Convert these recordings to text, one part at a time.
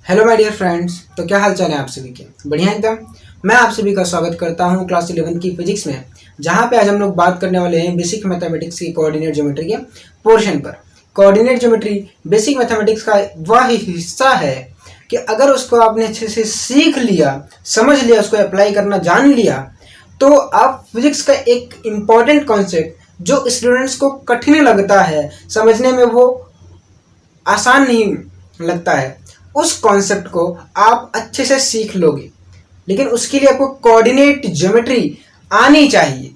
Hello my dear friends. तो क्या हाल चाल है आप सभी के? बढ़िया एकदम। मैं आप सभी का स्वागत करता हूं क्लास 11 की फिजिक्स में, जहां पे आज हम लोग बात करने वाले हैं बेसिक मैथमेटिक्स की कोऑर्डिनेट ज्योमेट्री के पोर्शन पर। कोऑर्डिनेट ज्योमेट्री बेसिक मैथमेटिक्स का वह हिस्सा है कि अगर उसको आपने अच्छे से सीख लिया, समझ लिया, उसको अप्लाई करना जान लिया, तो आप फिजिक्स का एक इम्पॉर्टेंट कॉन्सेप्ट जो स्टूडेंट्स को कठिन लगता है, समझने में वो आसान नहीं लगता है, उस कॉन्सेप्ट को आप अच्छे से सीख लोगे। लेकिन उसके लिए आपको कोऑर्डिनेट ज्योमेट्री आनी चाहिए।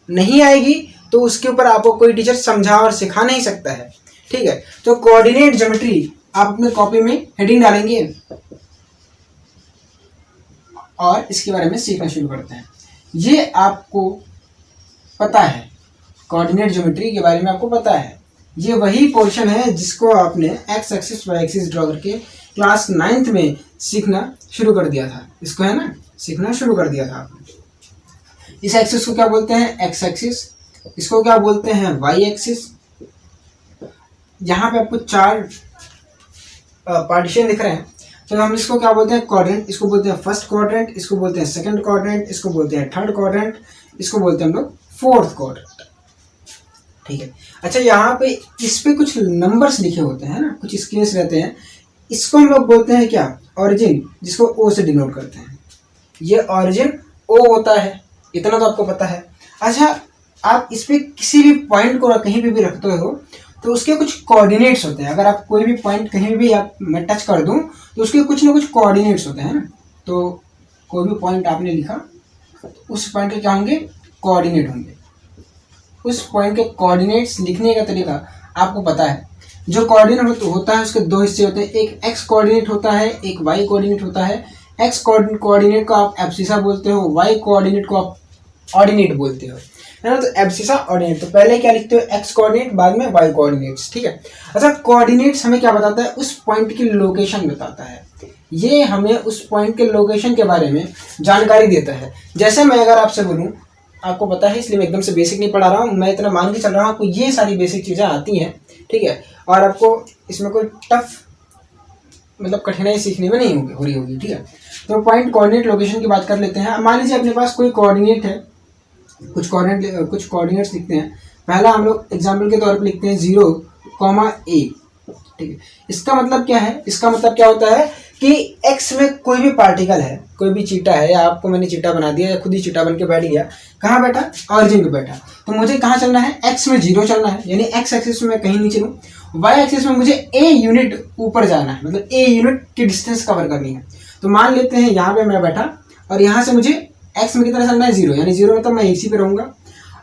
नहीं आएगी तो उसके ऊपर आपको कोई टीचर समझा और सिखा नहीं सकता है। ठीक है, तो कोऑर्डिनेट ज्योमेट्री आप अपने कॉपी में हेडिंग डालेंगे और इसके बारे में सीखना शुरू करते हैं। ये आपको पता है, कोऑर्डिनेट ज्योमेट्री के बारे में आपको पता है। ये वही पोर्शन है जिसको आपने x axis y axis draw करके क्लास 9th में सीखना शुरू कर दिया था। इसको है ना, सीखना शुरू कर दिया था आपने। इस एक्सिस को क्या बोलते हैं? X axis. इसको क्या बोलते हैं? Y axis. यहाँ पे आपको चार पार्टीशन दिख रहे हैं, तो हम इसको क्या बोलते हैं? क्वाड्रेंट। इसको बोलते हैं फर्स्ट क्वाड्रेंट, इसको बोलते हैं सेकंड क्वाड्रेंट, इसको बोलते हैं थर्ड क्वाड्रेंट, इसको बोलते हैं हम लोग फोर्थ क्वाड्रेंट। ठीक है। अच्छा, यहाँ पे इस पे कुछ नंबर्स लिखे होते हैं ना, कुछ स्केल्स रहते हैं। इसको हम लोग बोलते हैं क्या? ऑरिजिन, जिसको ओ से डिनोट करते हैं। ये ऑरिजिन ओ होता है, इतना तो आपको पता है। अच्छा, आप इस पे किसी भी पॉइंट को कहीं भी रखते हो तो उसके कुछ कोऑर्डिनेट्स होते हैं। अगर आप कोई भी पॉइंट कहीं भी आप मैं टच कर दूं तो उसके कुछ ना कुछ कोऑर्डिनेट्स होते हैं ना। तो कोई भी पॉइंट आपने लिखा, उस पॉइंट के क्या होंगे? कोऑर्डिनेट होंगे। उस पॉइंट के कोऑर्डिनेट्स लिखने का तरीका आपको पता है। जो कोऑर्डिनेट होता है उसके दो हिस्से होते हैं, एक एक्स कोऑर्डिनेट होता है, एक वाई कोऑर्डिनेट होता है। एक्स कोऑर्डिनेट को आप एब्सिसा बोलते हो, वाई कोऑर्डिनेट को आप ऑर्डिनेट बोलते हो, है ना। तो एब्सिसा ऑर्डिनेट, तो पहले क्या लिखते हो? एक्स कोऑर्डिनेट, बाद में वाई कोऑर्डिनेट्स। ठीक है। अच्छा, कोऑर्डिनेट्स हमें क्या बताता है? उस पॉइंट की लोकेशन बताता है। ये हमें उस पॉइंट के लोकेशन के बारे में जानकारी देता है। जैसे मैं अगर आपसे बोलूँ, आपको पता है इसलिए मैं एकदम से बेसिक नहीं पढ़ा रहा हूँ, मैं इतना मान के चल रहा हूँ आपको ये सारी बेसिक चीज़ें आती हैं। ठीक है, और आपको इसमें कोई टफ मतलब कठिनाई सीखने में नहीं हो रही होगी। ठीक है, तो पॉइंट कोऑर्डिनेट लोकेशन की बात कर लेते हैं। मान लीजिए अपने पास कोई कोऑर्डिनेट है, कुछ कोऑर्डिनेट्स लिखते हैं। पहला हम लोग एग्जाम्पल के तौर पर लिखते हैं 0,a। ठीक है, इसका मतलब क्या है? इसका मतलब क्या होता है कि एक्स में कोई भी पार्टिकल है, कोई भी चीटा है, या आपको मैंने चीटा बना दिया या खुद ही चीटा बन के बैठ गया। कहाँ बैठा? ऑरिजिन पे बैठा। तो मुझे कहाँ चलना है? एक्स में 0 चलना है, यानी एक्स एक्सिस में कहीं नहीं चलूँ। वाई एक्सिस में मुझे ए यूनिट ऊपर जाना है, मतलब ए यूनिट की डिस्टेंस कवर करनी है। तो मान लेते हैं यहाँ पे मैं बैठा और यहाँ से मुझे एक्स में कितना चलना है? 0, यानी 0 मतलब मैं इसी पे रहूंगा।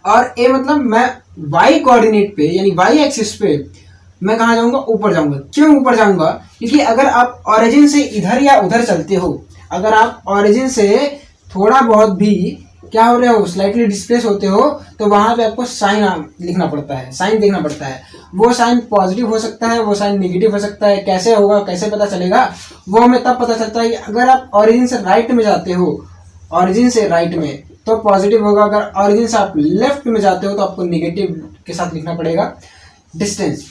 और ए मतलब मैं वाई कोऑर्डिनेट पे, यानी वाई एक्सिस पे मैं कहाँ जाऊंगा? ऊपर जाऊंगा। क्यों ऊपर जाऊंगा? क्योंकि अगर आप ऑरिजिन से इधर या उधर चलते हो, अगर आप ऑरिजिन से थोड़ा बहुत भी क्या हो रहे हो, स्लाइटली डिस्प्लेस होते हो, तो वहां पे आपको साइन लिखना पड़ता है, साइन देखना पड़ता है। वो साइन पॉजिटिव हो सकता है, वो साइन नेगेटिव हो सकता है। कैसे होगा, कैसे पता चलेगा? वो हमें तब पता चलता है कि अगर आप ऑरिजिन से राइट में जाते हो, ऑरिजिन से राइट में, तो पॉजिटिव होगा। अगर ऑरिजिन से आप लेफ्ट में जाते हो तो आपको निगेटिव के साथ लिखना पड़ेगा डिस्टेंस।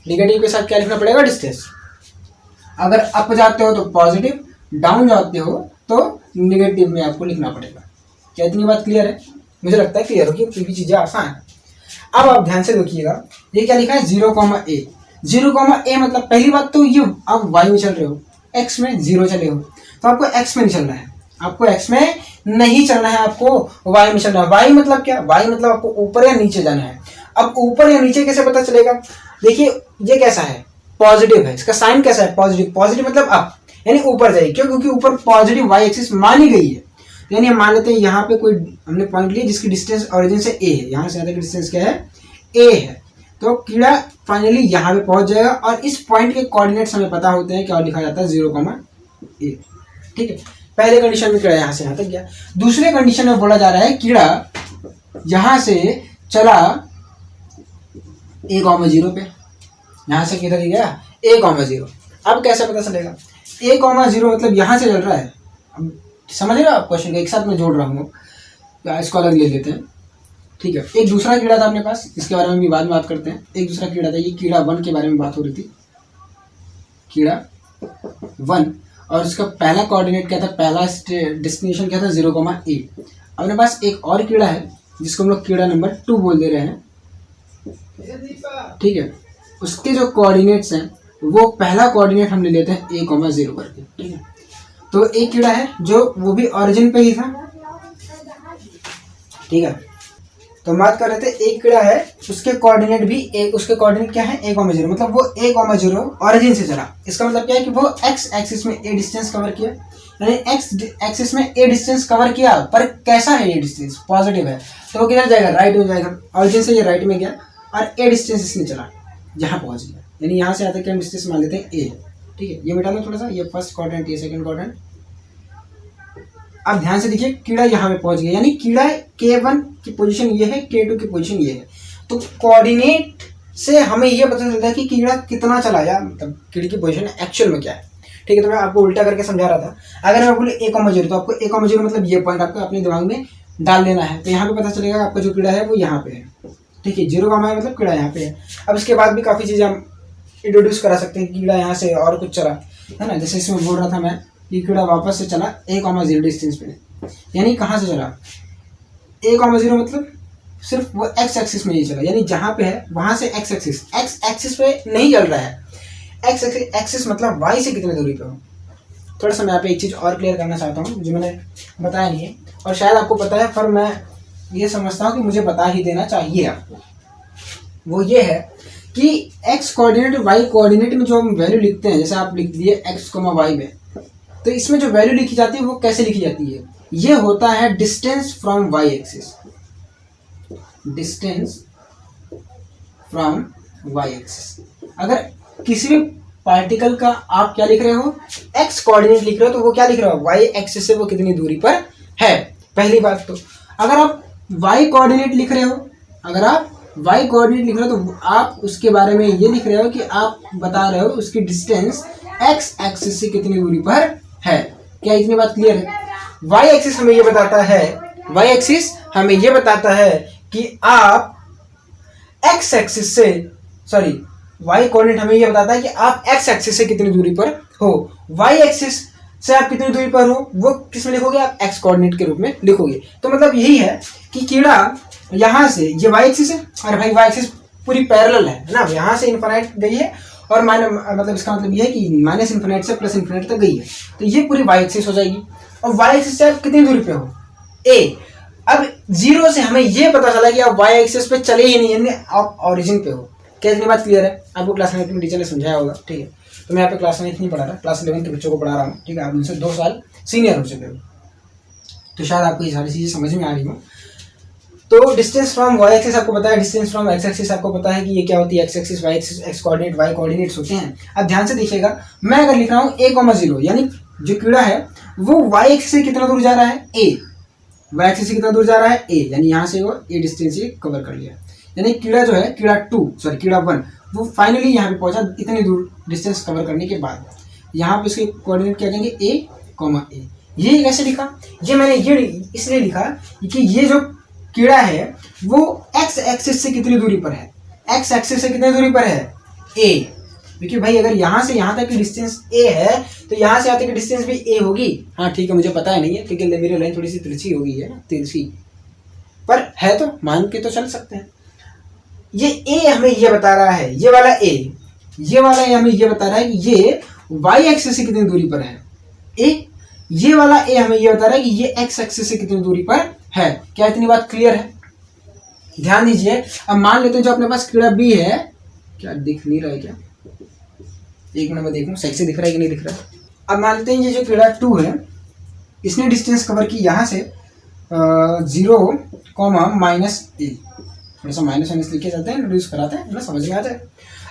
निगेटिव के साथ क्या लिखना पड़ेगा? डिस्टेंस। अगर अप जाते हो तो पॉजिटिव, डाउन जाते हो तो निगेटिव में आपको लिखना पड़ेगा। क्या इतनी बात क्लियर है? मुझे लगता है क्लियर होगी, क्योंकि चीजें आसान है। अब आप ध्यान से देखिएगा, ये क्या लिखा है? 0,a। 0,a मतलब पहली बात तो ये आप वाई में चल रहे हो, एक्स में 0 चले हो, तो आपको एक्स में नहीं चलना है, आपको एक्स में नहीं चलना है, आपको वाई में चलना है। वाई मतलब क्या? वाई मतलब आपको ऊपर या नीचे जाना है। अब ऊपर या नीचे कैसे पता चलेगा? देखिए, ये कैसा है? पॉजिटिव है, इसका साइन कैसा है? पॉजिटिव। पॉजिटिव मतलब अप, यानी ऊपर जाइए। क्यों? क्योंकि ऊपर पॉजिटिव वाई एक्सिस मानी गई है। यानी हम मान लेते हैं यहाँ पे कोई हमने पॉइंट लिया जिसकी डिस्टेंस ऑरिजिन से ए है, यहाँ से आगे की डिस्टेंस क्या है? ए है। तो कीड़ा फाइनली यहाँ पे पहुंच जाएगा और इस पॉइंट के कोऑर्डिनेट्स हमें पता होते हैं, क्या लिखा जाता है? 0,a। ठीक है, पहले कंडीशन में कीड़ा यहाँ से यहाँ तक गया। दूसरे कंडीशन में बोला जा रहा है कीड़ा यहाँ से चला a,0 पे, यहाँ से किधर गया? a,0। अब कैसे पता चलेगा? a,0 मतलब यहाँ से चल रहा है। अब समझ रहे हो आप क्वेश्चन को? एक साथ में जोड़ रहा हूँ, इसको अलग ले लेते हैं। ठीक है, एक दूसरा कीड़ा था अपने पास, इसके बारे में भी बाद में बात करते हैं। एक दूसरा कीड़ा था, ये कीड़ा 1 के बारे में बात हो रही थी। कीड़ा 1 और उसका पहला कोऑर्डिनेट क्या था, पहला डेस्टिनेशन क्या था 0,a। अपने पास एक और कीड़ा है जिसको हम लोग कीड़ा नंबर 2 बोल दे रहे हैं, ठीक है। उसके जो कोऑर्डिनेट्स हैं वो पहला कोऑर्डिनेट हम ले लेते हैं a,0 करके, ठीक है। तो एक कीड़ा है जो वो भी ओरिजिन पे ही था, ठीक है। तो हम बात कर रहे थे एक कीड़ा है उसके कोऑर्डिनेट भी उसके कोऑर्डिनेट क्या है a,0, मतलब वो a,0 ओरिजिन से चला। इसका मतलब क्या है कि वो x एक्सिस में a डिस्टेंस कवर किया, यानी x एक्सिस में a डिस्टेंस कवर किया, पर कैसा है ये डिस्टेंस, पॉजिटिव है, तो वो किधर जाएगा, राइट में जाएगा। ओरिजिन से ये राइट में गया और a डिस्टेंस इसने चला, जहाँ पहुंच गया, यानी यहाँ से आते क्या हम डिस्टेंस मान लेते हैं a, ठीक है। ये मिटा लो थोड़ा सा, ये फर्स्ट क्वाड्रेंट, ये सेकंड क्वाड्रेंट। अब ध्यान से देखिए, कीड़ा यहाँ पे पहुंच गया, यानी कीड़ा K1 की पोजीशन ये है, K2 की पोजीशन ये है। तो कोऑर्डिनेट से हमें ये पता चलता है कि कीड़ा कितना चला, या मतलब कीड़े की पोजीशन एक्चुअल में क्या है, ठीक है। तो मैं आपको उल्टा करके समझा रहा था। अगर मैं बोले a,0 तो आपको a,0 मतलब ये पॉइंट आपको अपने दिमाग में डाल लेना है। तो यहाँ पे पता चलेगा आपका जो कीड़ा है वो यहाँ पे है, ठीक है। 0, मतलब कीड़ा यहाँ पे है। अब इसके बाद भी काफ़ी चीज़ें हम इंट्रोड्यूस करा सकते हैं। कीड़ा यहाँ से और कुछ चला है ना, जैसे इसमें बोल रहा था मैं कि कीड़ा वापस से चला a,0 डिस्टेंस पे, यानी कहाँ से चला, a,0 मतलब सिर्फ वो x एक्सिस में ही चला, यानी जहाँ पे है वहाँ से x एक्सिस पे नहीं चल रहा है। x एक्सिस मतलब y से कितने दूरी पे हो। थोड़ा सा मैं यहाँ पे एक चीज़ और क्लियर करना चाहता हूँ जो मैंने बताया नहीं है, और शायद आपको पता है, पर मैं ये समझता हूँ कि मुझे बता ही देना चाहिए आपको। वो ये है कि x कोऑर्डिनेट y कोऑर्डिनेट में जो हम वैल्यू लिखते हैं, जैसे आप लिख दिए x, y में, तो इसमें जो वैल्यू लिखी जाती है वो कैसे लिखी जाती है, ये होता है distance from y axis, distance from y axis. अगर किसी भी पार्टिकल का आप क्या लिख रहे हो, x कोऑर्डिनेट लिख रहे हो, तो वो क्या लिख रहे हो, y एक्सिस से वो कितनी दूरी पर है, पहली बात। तो अगर आप y कोऑर्डिनेट लिख रहे हो, अगर आप y कोऑर्डिनेट लिख रहे हो तो आप उसके बारे में ये लिख रहे हो कि आप बता रहे हो उसकी डिस्टेंस x एक्सिस से कितनी दूरी पर है। क्या इतनी बात क्लियर है? y एक्सिस हमें ये बताता है, y एक्सिस हमें ये बताता है कि आप x एक्सिस से, सॉरी, y कोऑर्डिनेट हमें ये बताता है कि आप x एक्सिस से कितनी दूरी पर हो। y एक्सिस से आप कितनी दूरी पर हो वो किस में लिखोगे, आप x कोऑर्डिनेट के रूप में लिखोगे। तो मतलब यही है कि कीड़ा यहाँ से, ये y एक्सिस है, और भाई y एक्सिस पूरी पैरेलल है ना, यहाँ से इन्फिनाइट गई है, और मतलब इसका मतलब ये है कि माइनस इन्फिनाइट से प्लस इन्फिनाइट तक गई है, तो ये पूरी y एक्सिस हो जाएगी। और y एक्सिस से आप कितनी दूरी पे हो, a। अब 0 से हमें ये पता चला कि आप y एक्सिस पे चले ही नहीं, यानी आप ओरिजिन पे हो। क्या इतनी बात क्लियर है? आपको क्लास 9 में टीचर ने समझाया होगा, ठीक है। तो मैं यहाँ पे क्लास 9 नहीं पढ़ा रहा, क्लास 11 के बच्चों को पढ़ा रहा हूँ, ठीक है। आप उनसे 2 साल सीनियर हो चुके हो, तो शायद आपको ये सारी चीज़ें समझ में आ रही हो। तो डिस्टेंस फ्रॉम y एक्सिस आपको पता है, डिस्टेंस फ्रॉम x एक्सिस आपको पता है कि ये क्या होती है, x axis, y axis, x coordinate, y coordinates होते हैं। अब ध्यान से देखिएगा, मैं अगर लिख रहा हूँ a,0, यानी जो कीड़ा है वो y एक्सिस से कितना दूर जा रहा है, a। y एक्सिस से कितना दूर जा रहा है, a, यानी यहाँ से वो a डिस्टेंस ये कवर कर लिया, यानी कीड़ा जो है, कीड़ा 1 वो फाइनली यहाँ पे पहुंचा इतनी दूर डिस्टेंस कवर करने के बाद। यहाँ पे इसके कोऑर्डिनेट क्या जाएंगे, a,a। ये कैसे लिखा, ये मैंने ये इसलिए लिखा कि ये जो कीड़ा है वो x एक्सिस से कितनी दूरी पर है, x एक्सिस से कितनी दूरी पर है, a। क्योंकि भाई अगर यहाँ से यहाँ तक की डिस्टेंस a है तो यहाँ से आते की डिस्टेंस भी a होगी। हाँ ठीक है, मुझे पता है नहीं है क्योंकि मेरी लाइन थोड़ी सी तिरछी हो गई है ना, तिरछी, पर है तो मान के तो चल सकते हैं। ये a हमें ये बता रहा है, ये वाला a, ये वाला a हमें ये बता रहा है कि ये y एक्सिस से कितनी दूरी पर है, a। ये वाला a हमें ये बता रहा है कि ये x एक्सिस से कितनी दूरी पर है। क्या इतनी बात क्लियर है? ध्यान दीजिए। अब मान लेते हैं जो अपने पास कीड़ा b है, क्या दिख नहीं रहा है क्या, एक मिनट में देखूं सही से दिख रहा है कि नहीं दिख रहा है। अब मान लेते हैं ये जो कीड़ा 2 है, इसने डिस्टेंस कवर की यहाँ से 0, -a। थोड़ा सा माइनस माइनस लिखे जाते हैं, इंट्रोड्यूस कराते हैं ना, समझ में आ जाए।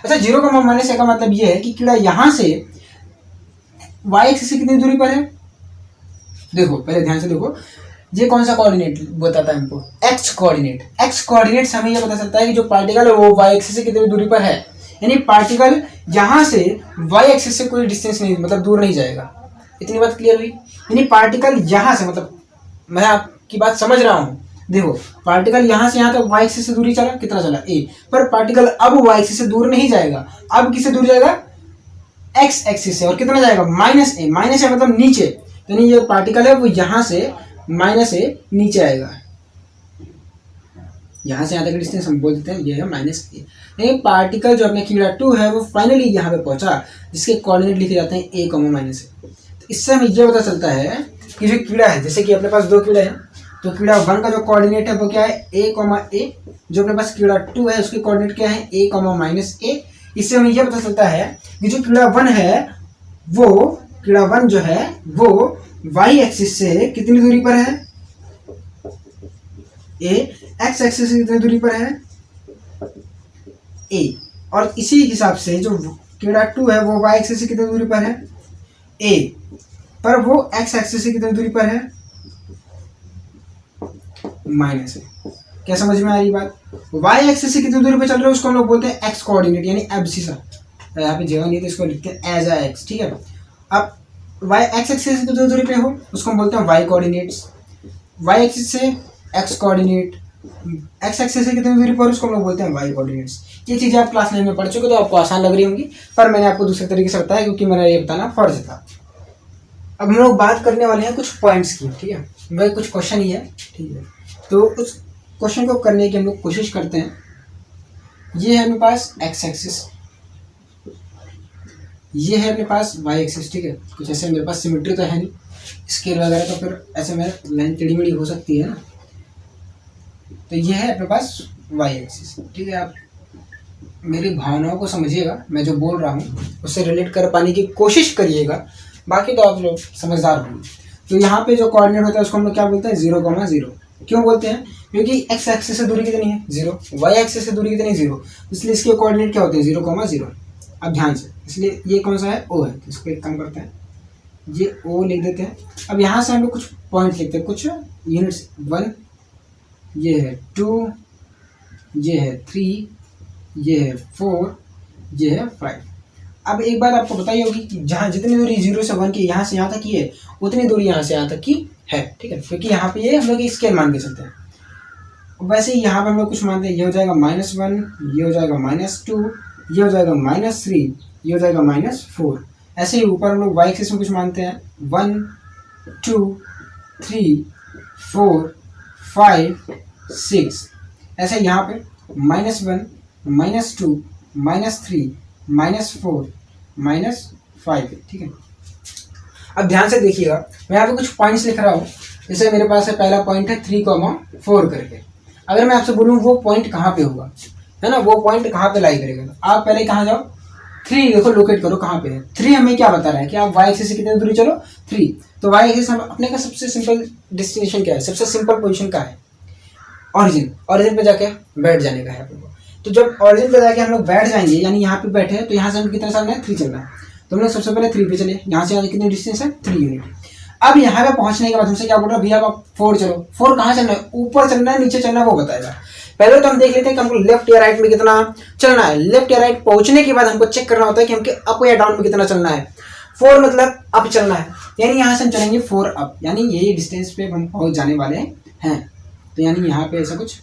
अच्छा, 0, -a का मतलब ये है कि कीड़ा यहाँ से y एक्सिस से कितनी दूरी पर है। देखो पहले ध्यान से देखो, ये कौन सा कोऑर्डिनेट बताता है हमको, x कोऑर्डिनेट। x कोऑर्डिनेट से हमें यह पता चलता है कि जो पार्टिकल है वो y एक्सिस से कितनी दूरी पर है, यानी पार्टिकल यहाँ से y एक्सिस से कोई डिस्टेंस नहीं, मतलब दूर नहीं जाएगा। इतनी बात क्लियर हुई? यानी पार्टिकल यहाँ से, मतलब मैं आपकी बात समझ रहा हूँ, देखो पार्टिकल यहाँ से यहाँ तक y एक्सिस से दूरी चला, कितना चला, a, पर पार्टिकल अब y एक्सिस से दूर नहीं जाएगा, अब किससे दूर जाएगा, एक्स एक्सिस से और कितना जाएगा माइनस ए मतलब नीचे, तो नहीं जो पार्टिकल है वो यहाँ से माइनस ए नीचे आएगा, यहाँ से यहाँ तक डिस्टेंस हम बोल देते हैं ये है माइनस ए। नहीं पार्टिकल जो अपने कीड़ा 2 है वो फाइनली यहाँ पे पहुंचा, जिसके कोऑर्डिनेट लिखे जाते हैं ए कॉमा माइनस ए। तो इससे हमें ये पता चलता है कि जो कीड़ा है, जैसे कि अपने पास 2 कीड़े हैं, तो कीड़ा 1 का जो कोऑर्डिनेट है वो क्या है ए कॉमा ए, जो अपने पास कीड़ा 2 है उसके कोऑर्डिनेट क्या है ए कॉमा माइनस ए। इससे हमें यह पता चलता है कि जो कीड़ा 1 है वो कीड़ा 1 जो है वो वाई एक्सिस से कितनी दूरी पर है, ए एक्स एक्सिस से कितनी दूरी पर है ए, और इसी हिसाब से जो कीड़ा 2 है वो वाई एक्सिस से कितनी दूरी पर है ए, पर वो एक्स एक्सिस से कितनी दूरी पर है माइनस ए। क्या समझ में आ रही बात? वाई एक्सिस से कितनी दूरी पर चल रहा है उसको हम लोग बोलते हैं एक्स कोऑर्डिनेट यानी एब्सिसा, यहाँ पे जगह नहीं तो इसको लिखते हैं एज एक्स, ठीक है। अब वाई एक्स एक्सिस से कितनी दूरी पे हो उसको हम बोलते हैं वाई कोऑर्डिनेट्स, वाई एक्सिस से एक्स कोऑर्डिनेट, एक्स एक्सिस से कितनी दूरी पर उसको हम लोग बोलते हैं वाई कोऑर्डिनेट्स। ये चीज़ें आप क्लास 9 में पढ़ चुके तो आपको आसान लग रही होंगी, पर मैंने आपको दूसरे तरीके से बताया क्योंकि मेरा ये बताना फर्ज था। अब हम लोग बात करने वाले हैं कुछ पॉइंट्स की, ठीक है, वह कुछ क्वेश्चन ही है, ठीक है। तो उस क्वेश्चन को करने की हम लोग कोशिश करते हैं। ये है अपने पास एक्स एक्सिस, ये है अपने पास वाई एक्सिस, ठीक है। कुछ ऐसे मेरे पास सिमेट्री तो है नहीं, स्केल वगैरह तो फिर ऐसे में लाइन टेढ़ी मेढ़ी हो सकती है ना। तो ये है अपने पास वाई एक्सिस, ठीक है। आप मेरी भावनाओं को समझिएगा, मैं जो बोल रहा हूँ उससे रिलेट कर पाने की कोशिश करिएगा, बाकी तो आप लोग समझदार होंगे। तो यहाँ पे जो कोऑर्डिनेट होता है उसको हम लोग क्या बोलते हैं 0,0। क्यों बोलते हैं? क्योंकि एक्स एक्सिस से दूरी कितनी है 0, वाई एक्सिस से दूरी कितनी है 0, इसलिए इसके कोऑर्डिनेट क्या होते हैं 0,0। अब ध्यान से, इसलिए ये कौन सा है ओ है, तो इसको एक काम करते हैं ये ओ लिख देते हैं। अब यहाँ से हम लोग कुछ पॉइंट लिखते हैं, कुछ यूनिट्स, 1, ये है 2, ये है 3, ये है 4, ये है 5। अब एक बात आपको बताइए होगी कि जहाँ जितनी दूरी 0 से 1 की यहाँ से यहाँ तक की है उतनी दूरी यहाँ से यहाँ तक की है, ठीक है, क्योंकि यहाँ पे ये हम लोग स्केल मान के चलते हैं। वैसे ही यहाँ पे हम लोग कुछ मानते हैं, ये हो जाएगा -1, ये हो जाएगा -2, ये हो जाएगा -3, ये हो जाएगा -4। ऐसे ही ऊपर हम लोग वाई एक्सिस में कुछ मानते हैं 1, 2, 3, 4, 5, 6। ऐसे यहाँ पे -1, -2, -3, -4, -5, ठीक है। अब ध्यान से देखिएगा, मैं यहाँ पे कुछ पॉइंट्स लिख रहा हूँ। जैसे मेरे पास है पहला पॉइंट है 3,4 करके। अगर मैं आपसे बोलूँ वो पॉइंट कहाँ पे होगा, है ना, वो पॉइंट कहाँ पे लाई करेगा, तो आप पहले कहाँ जाओ 3 देखो, लोकेट करो कहाँ पे है 3। हमें क्या बता रहा है कि आप वाई एक्सिस से कितनी दूरी चलो 3, तो वाई एक्सिस हम अपने का सबसे सिंपल डेस्टिनेशन क्या है, सबसे सिंपल पोजीशन का है ऑरिजिन पे जाके बैठ जाने का है अपने को। तो जब ऑरिजिन पे जाके हम लोग बैठ जाएंगे, यानी यहाँ पे बैठे हैं, तो यहाँ से हम कितना चलना है 3 चलना है, तो हम लोग सबसे पहले 3 पे चले। यहाँ से यहाँ कितनी डिस्टेंस है 3 यूनिट। अब यहाँ पे पहुंचने के बाद हमसे क्या बोल रहा है भैया आप 4 चलो। 4 कहाँ चलना है, ऊपर चलना है नीचे चलना है वो बताएगा। पहले तो हम देख लेते हैं कि हमको लेफ्ट या राइट में कितना चलना है। लेफ्ट या राइट पहुंचने के बाद हमको चेक करना होता है कि हमको अप या डाउन में कितना चलना है। 4 मतलब अप चलना है, यानी यहाँ से हम चलेंगे 4 अप, यानी यही डिस्टेंस पे हम पहुंच जाने वाले हैं। तो यानी यहाँ पे ऐसा कुछ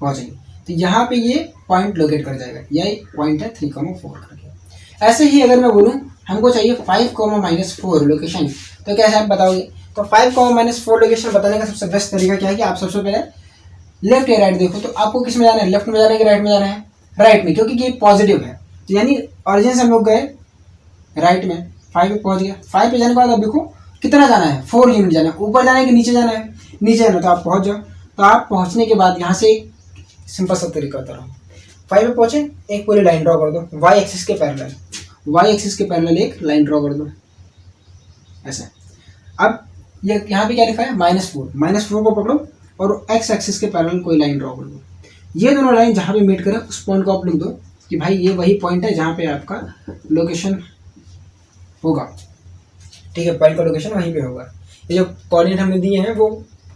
पहुंचेंगे, तो यहाँ पे ये पॉइंट लोकेट कर जाएगा, यही पॉइंट है 3,4 करके। ऐसे ही अगर मैं बोलूँ हमको चाहिए 5,-4 लोकेशन, तो कैसे आप बताओगे? तो 5,-4 लोकेशन बताने का सबसे बेस्ट तरीका क्या है कि आप सबसे पहले लेफ्ट या राइट देखो, तो आपको किस में जाना है, लेफ्ट में जाना है कि राइट में जाना है? राइट में, क्योंकि ये पॉजिटिव है। तो यानी ऑरिजिन से हम लोग गए राइट में, 5 पे पहुंच गया। 5 पे जाने के बाद अब देखो कितना जाना है, 4 यूनिट जाना है। ऊपर जाना है कि नीचे जाना है? नीचे जाना, तो आप पहुंच जाओ। तो आप पहुंचने के बाद यहाँ से सिंपल सा तरीका बता रहा हूँ। 5 पे पहुंचे, एक पूरी लाइन ड्रॉ कर दो वाई एक्सिस के पैरेलल, वाई एक्सिस के पैरेलल एक लाइन ड्रॉ कर दो ऐसा। अब ये यहाँ पे क्या लिखा है -4 को पकड़ो और एक्स एक्सिस के पैरेलल कोई लाइन ड्रॉ कर दो। ये दोनों लाइन जहाँ पे मीट करे उस पॉइंट को आप लिख दो कि भाई ये वही पॉइंट है जहाँ पे आपका लोकेशन होगा, ठीक है, पॉइंट का लोकेशन वहीं पे होगा। ये जो कोऑर्डिनेट हमने दिए हैं वो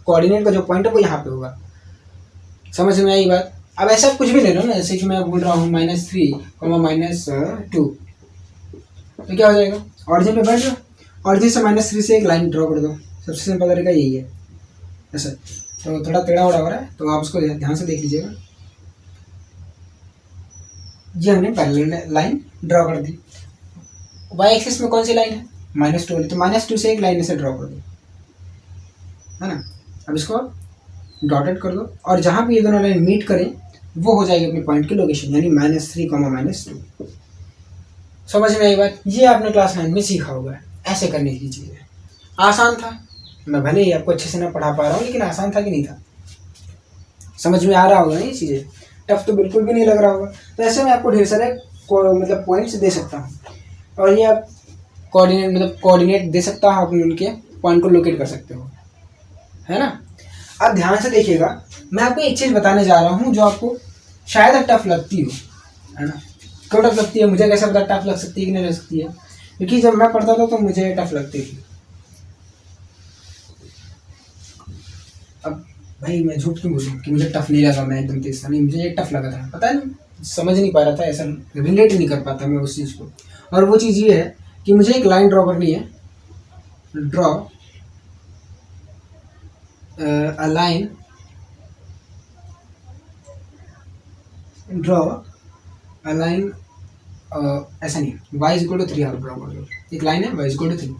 कोऑर्डिनेट का जो पॉइंट है वो यहाँ पे होगा। समझ में आई बात? अब ऐसा कुछ भी ले लो ना, जैसे कि मैं बोल रहा हूँ -3, -2, तो क्या हो जाएगा, ऑरिजिन पे बैठ जाओ, ऑरिजिन से -3 से एक लाइन ड्रॉ कर दो। सबसे सिंपल तरीका यही है ऐसा। तो थोड़ा टेढ़ा उड़ा हो रहा है तो आप उसको ध्यान से देख लीजिएगा। ये हमने पैरेलल लाइन ड्रॉ कर दी। वाई एक्सिस में कौन सी लाइन है, -2 वाली, तो -2 से एक लाइन ऐसे ड्रॉ कर दो, है ना। अब इसको डॉटेड कर दो और जहाँ पे ये दोनों लाइन मीट करें वो हो जाएगी अपने पॉइंट की लोकेशन, यानी -3, -2। समझ में आई बात। ये आपने क्लास 9 में सीखा होगा ऐसे करने की चीज़ें। आसान था, मैं भले ही आपको अच्छे से ना पढ़ा पा रहा हूँ, लेकिन आसान था कि नहीं था, समझ में आ रहा होगा ना ये चीज़ें, टफ तो बिल्कुल भी नहीं लग रहा होगा। तो ऐसे में आपको ढेर सारे मतलब पॉइंट्स दे सकता हूँ और ये आप कोऑर्डिनेट दे सकता हूँ, आप उनके पॉइंट को लोकेट कर सकते हो, है ना। अब ध्यान से देखिएगा, मैं आपको एक चीज़ बताने जा रहा हूँ जो आपको शायद टफ लगती हो, है ना। क्यों टफ लगती है, मुझे कैसे पता टफ लग सकती है कि नहीं लग सकती है, क्योंकि जब मैं पढ़ता था तो मुझे टफ लगती थी। अब भाई मैं झूठ क्यों बोलूँ कि मुझे टफ नहीं लगा, मैं एकदम तेज था, नहीं, मुझे ये टफ लगा था, पता नहीं, समझ नहीं पा रहा था, ऐसा रिलेट नहीं कर पाता मैं उस चीज़ को। और वो चीज़ ये है कि मुझे एक लाइन ड्रॉ करनी है, draw a line, draw a line, ऐसा नहीं, y = 3 आप ड्रॉ कर दो, एक लाइन है y = 3,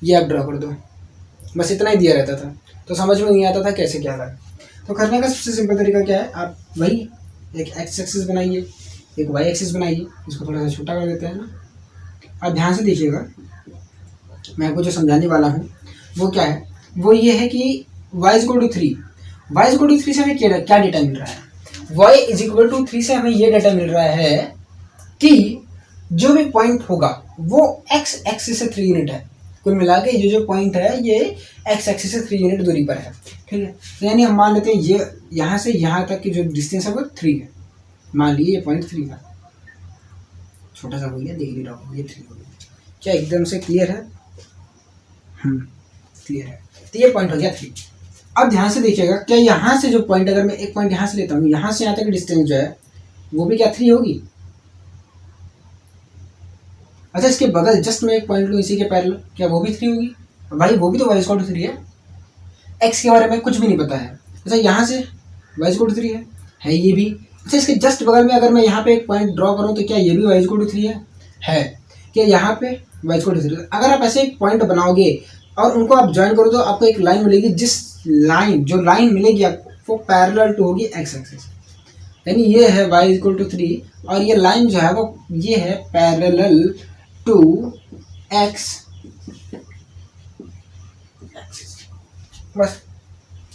ये आप ड्रॉ कर दो, बस इतना ही दिया रहता था, तो समझ में नहीं आता था कैसे क्या है। तो करने का सबसे सिंपल तरीका क्या है, आप वही एक x एक्सिस बनाइए, एक y एक्सिस बनाइए, इसको थोड़ा सा छोटा कर देते हैं ना। अब ध्यान से देखिएगा, मैं आपको जो समझाने वाला हूँ वो क्या है, वो ये है कि y = 3, y = 3 से हमें क्या डेटा मिल रहा है, y = 3 से हमें ये डेटा मिल रहा है कि जो भी पॉइंट होगा वो x एक्सिस से 3 यूनिट है, कुल मिला के ये जो पॉइंट है ये x एक्सिस से 3 यूनिट दूरी पर है, ठीक है। तो यानी हम मान लेते हैं ये यहाँ से यहाँ तक की जो डिस्टेंस है वो 3 है, मान लीजिए ये पॉइंट 3 था, छोटा सा हो गया, देख नहीं रहा हूँ, ये 3 हो गया, क्या एकदम से क्लियर है, क्लियर है, तो ये पॉइंट हो गया 3। अब ध्यान से देखिएगा, क्या यहाँ से जो पॉइंट, अगर मैं एक पॉइंट यहाँ से लेता हूँ, यहाँ से यहाँ तक डिस्टेंस जो है वो भी क्या 3 होगी। अच्छा, इसके बगल जस्ट मैं एक पॉइंट लूँ इसी के पैरेलल, क्या वो भी 3 होगी, भाई वो भी तो y = 3 है, x के बारे में कुछ भी नहीं पता है। अच्छा, यहाँ से y = 3 है ये भी। अच्छा, इसके जस्ट बगल में अगर मैं यहाँ पे एक पॉइंट ड्रॉ करूँ तो क्या ये भी y = 3 है, क्या यहाँ पे y = 3। अगर आप ऐसे एक पॉइंट बनाओगे और उनको आप ज्वाइन करो तो आपको एक लाइन मिलेगी, जो लाइन मिलेगी आपको वो पैरेलल टू होगी x एक्सिस, यानी ये है y = 3 और ये लाइन जो है वो ये है पैरेलल टू x एक्सिस, बस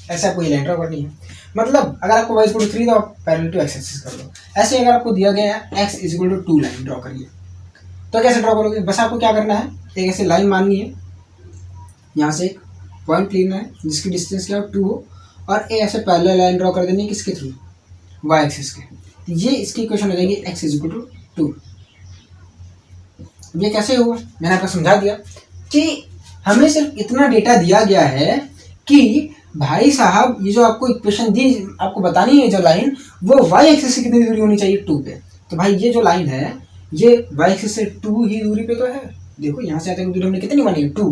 ऐसा कोई लाइन ड्रॉ करनी है। मतलब अगर आपको y = 3 तो आप पैरेलल टू x एक्सिस कर लो। ऐसे अगर आपको दिया गया है x = 2 लाइन ड्रॉ करिए, तो कैसे ड्रॉ करोगे, बस आपको क्या करना है, एक ऐसे लाइन माननी है, यहाँ से एक पॉइंट लेना है जिसकी डिस्टेंस क्या हो 2 हो, और एक ऐसे पैरेलल लाइन ड्रॉ कर देनी है किसके थ्रू, y एक्सिस के। तो ये इसकी इक्वेशन हो जाएगी x = 2। ये कैसे हुआ, मैंने आपको समझा दिया कि हमें सिर्फ इतना डेटा दिया गया है कि भाई साहब ये जो आपको इक्वेशन दी, आपको बतानी है जो लाइन वो y एक्सिस से कितनी दूरी होनी चाहिए 2 पे। तो भाई ये जो लाइन है ये y एक्सिस से 2 ही दूरी पे तो है, देखो यहाँ से आते दूरी हमने कितनी मानी है 2।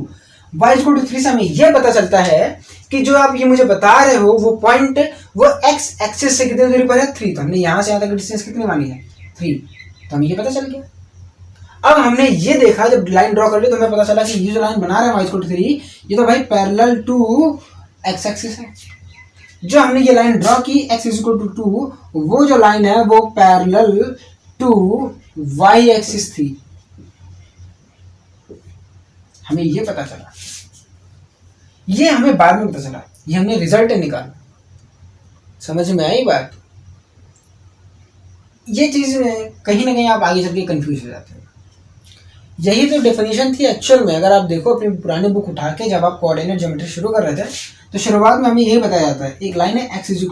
y = 3 से हमें ये पता चलता है कि जो आप ये मुझे बता रहे हो वो पॉइंट वो x एक्सिस से कितनी दूरी पर है 3, तो हमने यहाँ से यहाँ तक डिस्टेंस कितनी मानी है 3, तो हमें ये पता चल गया। अब हमने ये देखा, जब लाइन ड्रॉ कर ली तो हमें पता चला कि ये जो लाइन बना रहे हैं y = 3 ये तो भाई पैरेलल टू x एक्सिस है। जो हमने ये लाइन ड्रॉ की x = 2, वो जो लाइन है वो पैरेलल टू y एक्सिस थी, हमें ये पता चला, ये हमें बाद में पता चला, ये हमने रिजल्ट निकाला। समझ में आई बात। ये चीज कहीं ना कहीं आप आगे चल के कंफ्यूज हो जाते हैं। यही तो डेफिनेशन थी एक्चुअल में। अगर आप देखो अपनी पुरानी बुक उठा के, जब आप कोऑर्डिनेट ज्योमेट्री शुरू कर रहे थे तो शुरुआत में हमें यही बताया जाता है, एक लाइन है x =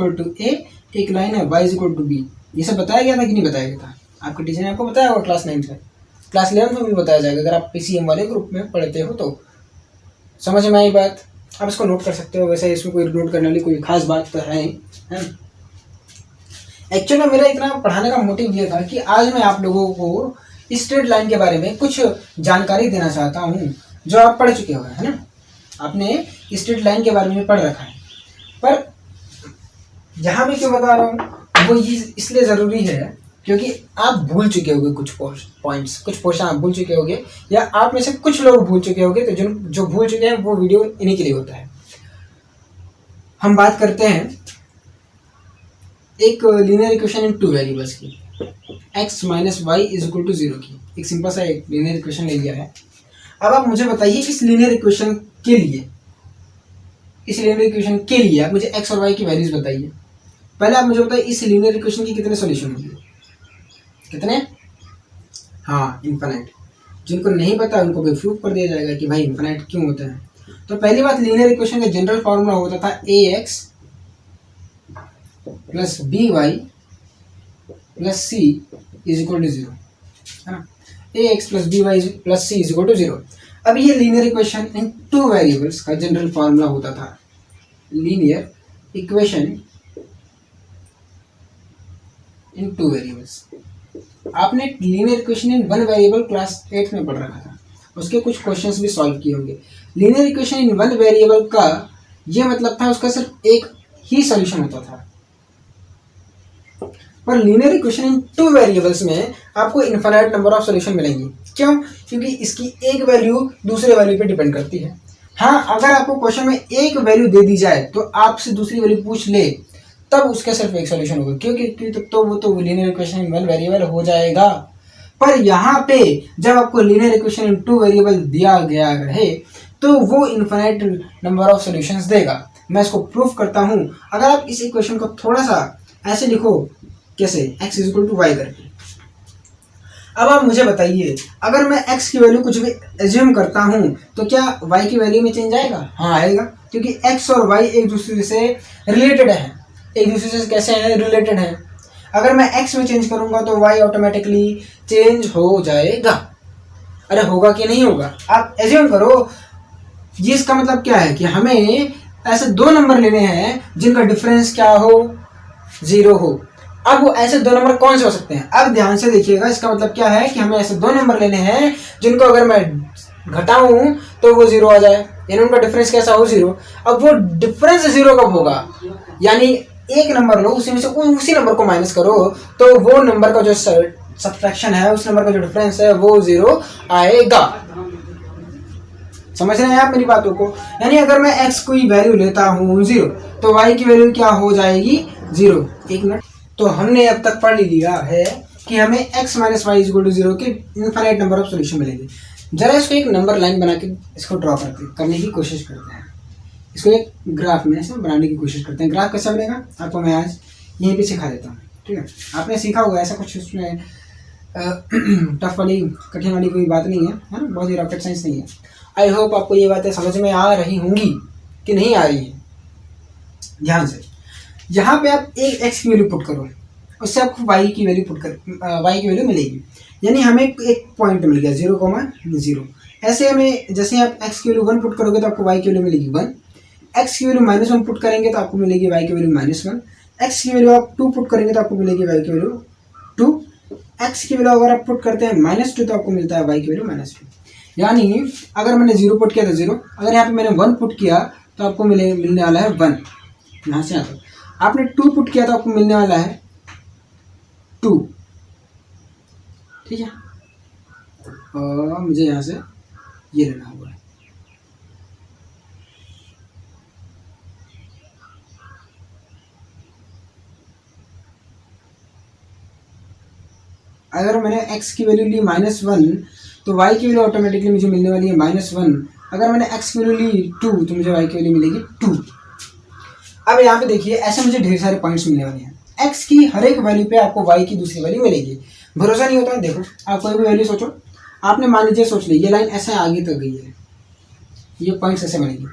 a, एक लाइन है y = b। ये सब बताया गया था कि नहीं बताया गया था, आपके टीचर ने आपको बताया होगा क्लास 9 में, क्लास 11 में भी बताया जाएगा अगर आप PCM वाले ग्रुप में पढ़ते हो तो। समझ में आई बात। आप इसको नोट कर सकते हो, वैसे इसमें कोई नोट करने वाली कोई खास बात तो है। एक्चुअली मेरा इतना पढ़ाने का मोटिव ये था कि आज मैं आप लोगों को स्ट्रेट लाइन के बारे में कुछ जानकारी देना चाहता हूँ जो आप पढ़ चुके हो, है ना। आपने स्ट्रेट लाइन के बारे में पढ़ रखा है, पर यहाँ मैं क्यों बता रहा हूँ वो इसलिए ज़रूरी क्योंकि आप भूल चुके होंगे कुछ पॉइंट्स, कुछ पोर्शन आप भूल चुके होंगे, या आप में से कुछ लोग भूल चुके होंगे। तो जो भूल चुके हैं वो वीडियो इन्हीं के लिए होता है। हम बात करते हैं एक linear equation in two variables की, x minus y is equal to 0 की। एक सिंपल सा एक लीनियर इक्वेशन ले लिया है। अब आप मुझे बताइए इस लीनियर इक्वेशन के लिए आप मुझे x और y की वैल्यूज बताइए। पहले आप मुझे बताइए इस लीनियर इक्वेशन की कितने सॉल्यूशन होंगे? कितने? हाँ, इन्फिनिट। जिनको नहीं पता उनको भी प्रूफ कर दिया जाएगा कि भाई इन्फिनिट क्यों होता है। तो पहली बात, लीनियर इक्वेशन का जनरल फॉर्मूला होता था ax plus by plus c is equal to 0, है ना। ax plus by plus c is equal to 0। अब ये linear equation in two variables का जनरल फॉर्मूला होता था। Linear equation in two variables. आपने linear equation in one variable class 8 में पढ़ रखा था, उसके कुछ क्वेश्चंस भी सॉल्व किए होंगे। Linear equation in one variable का ये मतलब था उसका सिर्फ एक ही सॉल्यूशन होता था। पर linear equation in two variables में आपको इनफाइनाइट नंबर ऑफ सॉल्यूशन मिलेंगे। क्यों? क्योंकि इसकी एक वैल्यू दूसरे वैल्यू पे डिपेंड करती है। हाँ, अगर आपको क्वेश्चन में एक वैल्यू दे दी जाए तो आपसे दूसरी वैल्यू पूछ ले, तब उसका सिर्फ एक सॉल्यूशन होगा, क्योंकि तो वो तो linear equation in one variable हो जाएगा। पर यहाँ पे जब आपको linear equation in two variable दिया गया रहे तो वो इनफाइनाइट नंबर ऑफ सॉल्यूशंस देगा। मैं इसको प्रूफ करता हूँ। अगर आप इस इक्वेशन को थोड़ा सा ऐसे लिखो, कैसे, x is equal to y करके। अब आप मुझे बताइए, अगर मैं x की वैल्यू कुछ भी एज्यूम करता हूँ तो क्या y की वैल्यू में चेंज आएगा? हाँ आएगा, क्योंकि x और y एक दूसरे से रिलेटेड है। एक दूसरे से कैसे हैं? रिलेटेड है। अगर मैं x में चेंज करूंगा तो y ऑटोमेटिकली चेंज हो जाएगा। अरे होगा कि नहीं होगा? आप एज्यूम करो। ये इसका मतलब क्या है कि हमें ऐसे दो नंबर लेने हैं जिनका डिफरेंस क्या हो? 0 हो। अब वो ऐसे दो नंबर कौन से हो सकते हैं? अब ध्यान से देखिएगा, इसका मतलब क्या है कि हमें ऐसे दो नंबर लेने हैं जिनको अगर मैं घटाऊं तो वो 0 आ जाए, यानी उनका डिफरेंस कैसा हो? 0। अब वो डिफरेंस 0 कब होगा? यानी एक नंबर लो, उसी में से उसी नंबर को माइनस करो तो वो नंबर का जो सब्ट्रैक्शन है, उस नंबर का जो डिफरेंस है वो 0 आएगा। समझ रहे हैं आप मेरी बातों को? यानी अगर मैं x की वैल्यू लेता हूँ 0 तो y की वैल्यू क्या हो जाएगी? 0। एक मिनट, तो हमने अब तक पढ़ लिया है कि हमें x minus y is equal to 0 के इनफाइनाइट नंबर ऑफ सॉल्यूशन मिलेंगे। जरा इसको एक नंबर लाइन बना के इसको ड्रॉ करने की कोशिश करते हैं। इसको एक ग्राफ में ऐसे बनाने की कोशिश करते हैं। ग्राफ कैसे बनेगा आपको मैं आज यहीं पे सिखा देता हूँ, ठीक है। आपने सीखा होगा, ऐसा कुछ उसमें टफ वाली कठिन वाली कोई बात नहीं है, है ना। बहुत ही रॉकेट साइंस नहीं है। आई होप आपको ये बातें समझ में आ रही होंगी कि नहीं आ रही है। ध्यान से, यहाँ पे आप एक x की वैल्यू पुट करो, उससे आपको y की वैल्यू मिलेगी। यानी हमें एक पॉइंट मिल गया 0,0। ऐसे हमें जैसे आप x की वैल्यू 1 पुट करोगे तो आपको y की वैल्यू मिलेगी 1। x की वैल्यू -1 पुट करेंगे तो आपको मिलेगी y की वैल्यू -1। x की वैल्यू आप 2 पुट करेंगे तो आपको मिलेगी y की वैल्यू 2। x की वैल्यू अगर आप पुट करते हैं -2 तो आपको मिलता है y की वैल्यू -2। यानी अगर मैंने 0 पुट किया तो 0, अगर यहाँ पे मैंने 1 पुट किया तो आपको मिलने वाला है 1। यहाँ से आता आपने 2 पुट किया तो आपको मिलने वाला है 2, ठीक है। और मुझे यहाँ से ये लेना होगा। अगर मैंने x की वैल्यू ली -1 तो y की वैल्यू ऑटोमेटिकली मुझे मिलने वाली है -1। अगर मैंने x की वैल्यू ली 2 तो मुझे y की वैल्यू मिलेगी 2। अब यहाँ पे देखिए, ऐसे मुझे ढेर सारे पॉइंट्स मिलने वाले हैं। x की हर एक वैल्यू पे आपको y की दूसरी वैल्यू मिलेगी। भरोसा नहीं होता है? देखो, आप कोई भी वैल्यू सोचो। आपने मान लीजिए सोच ली ये लाइन ऐसे आगे तक गई है, ये पॉइंट्स ऐसे बनेगी,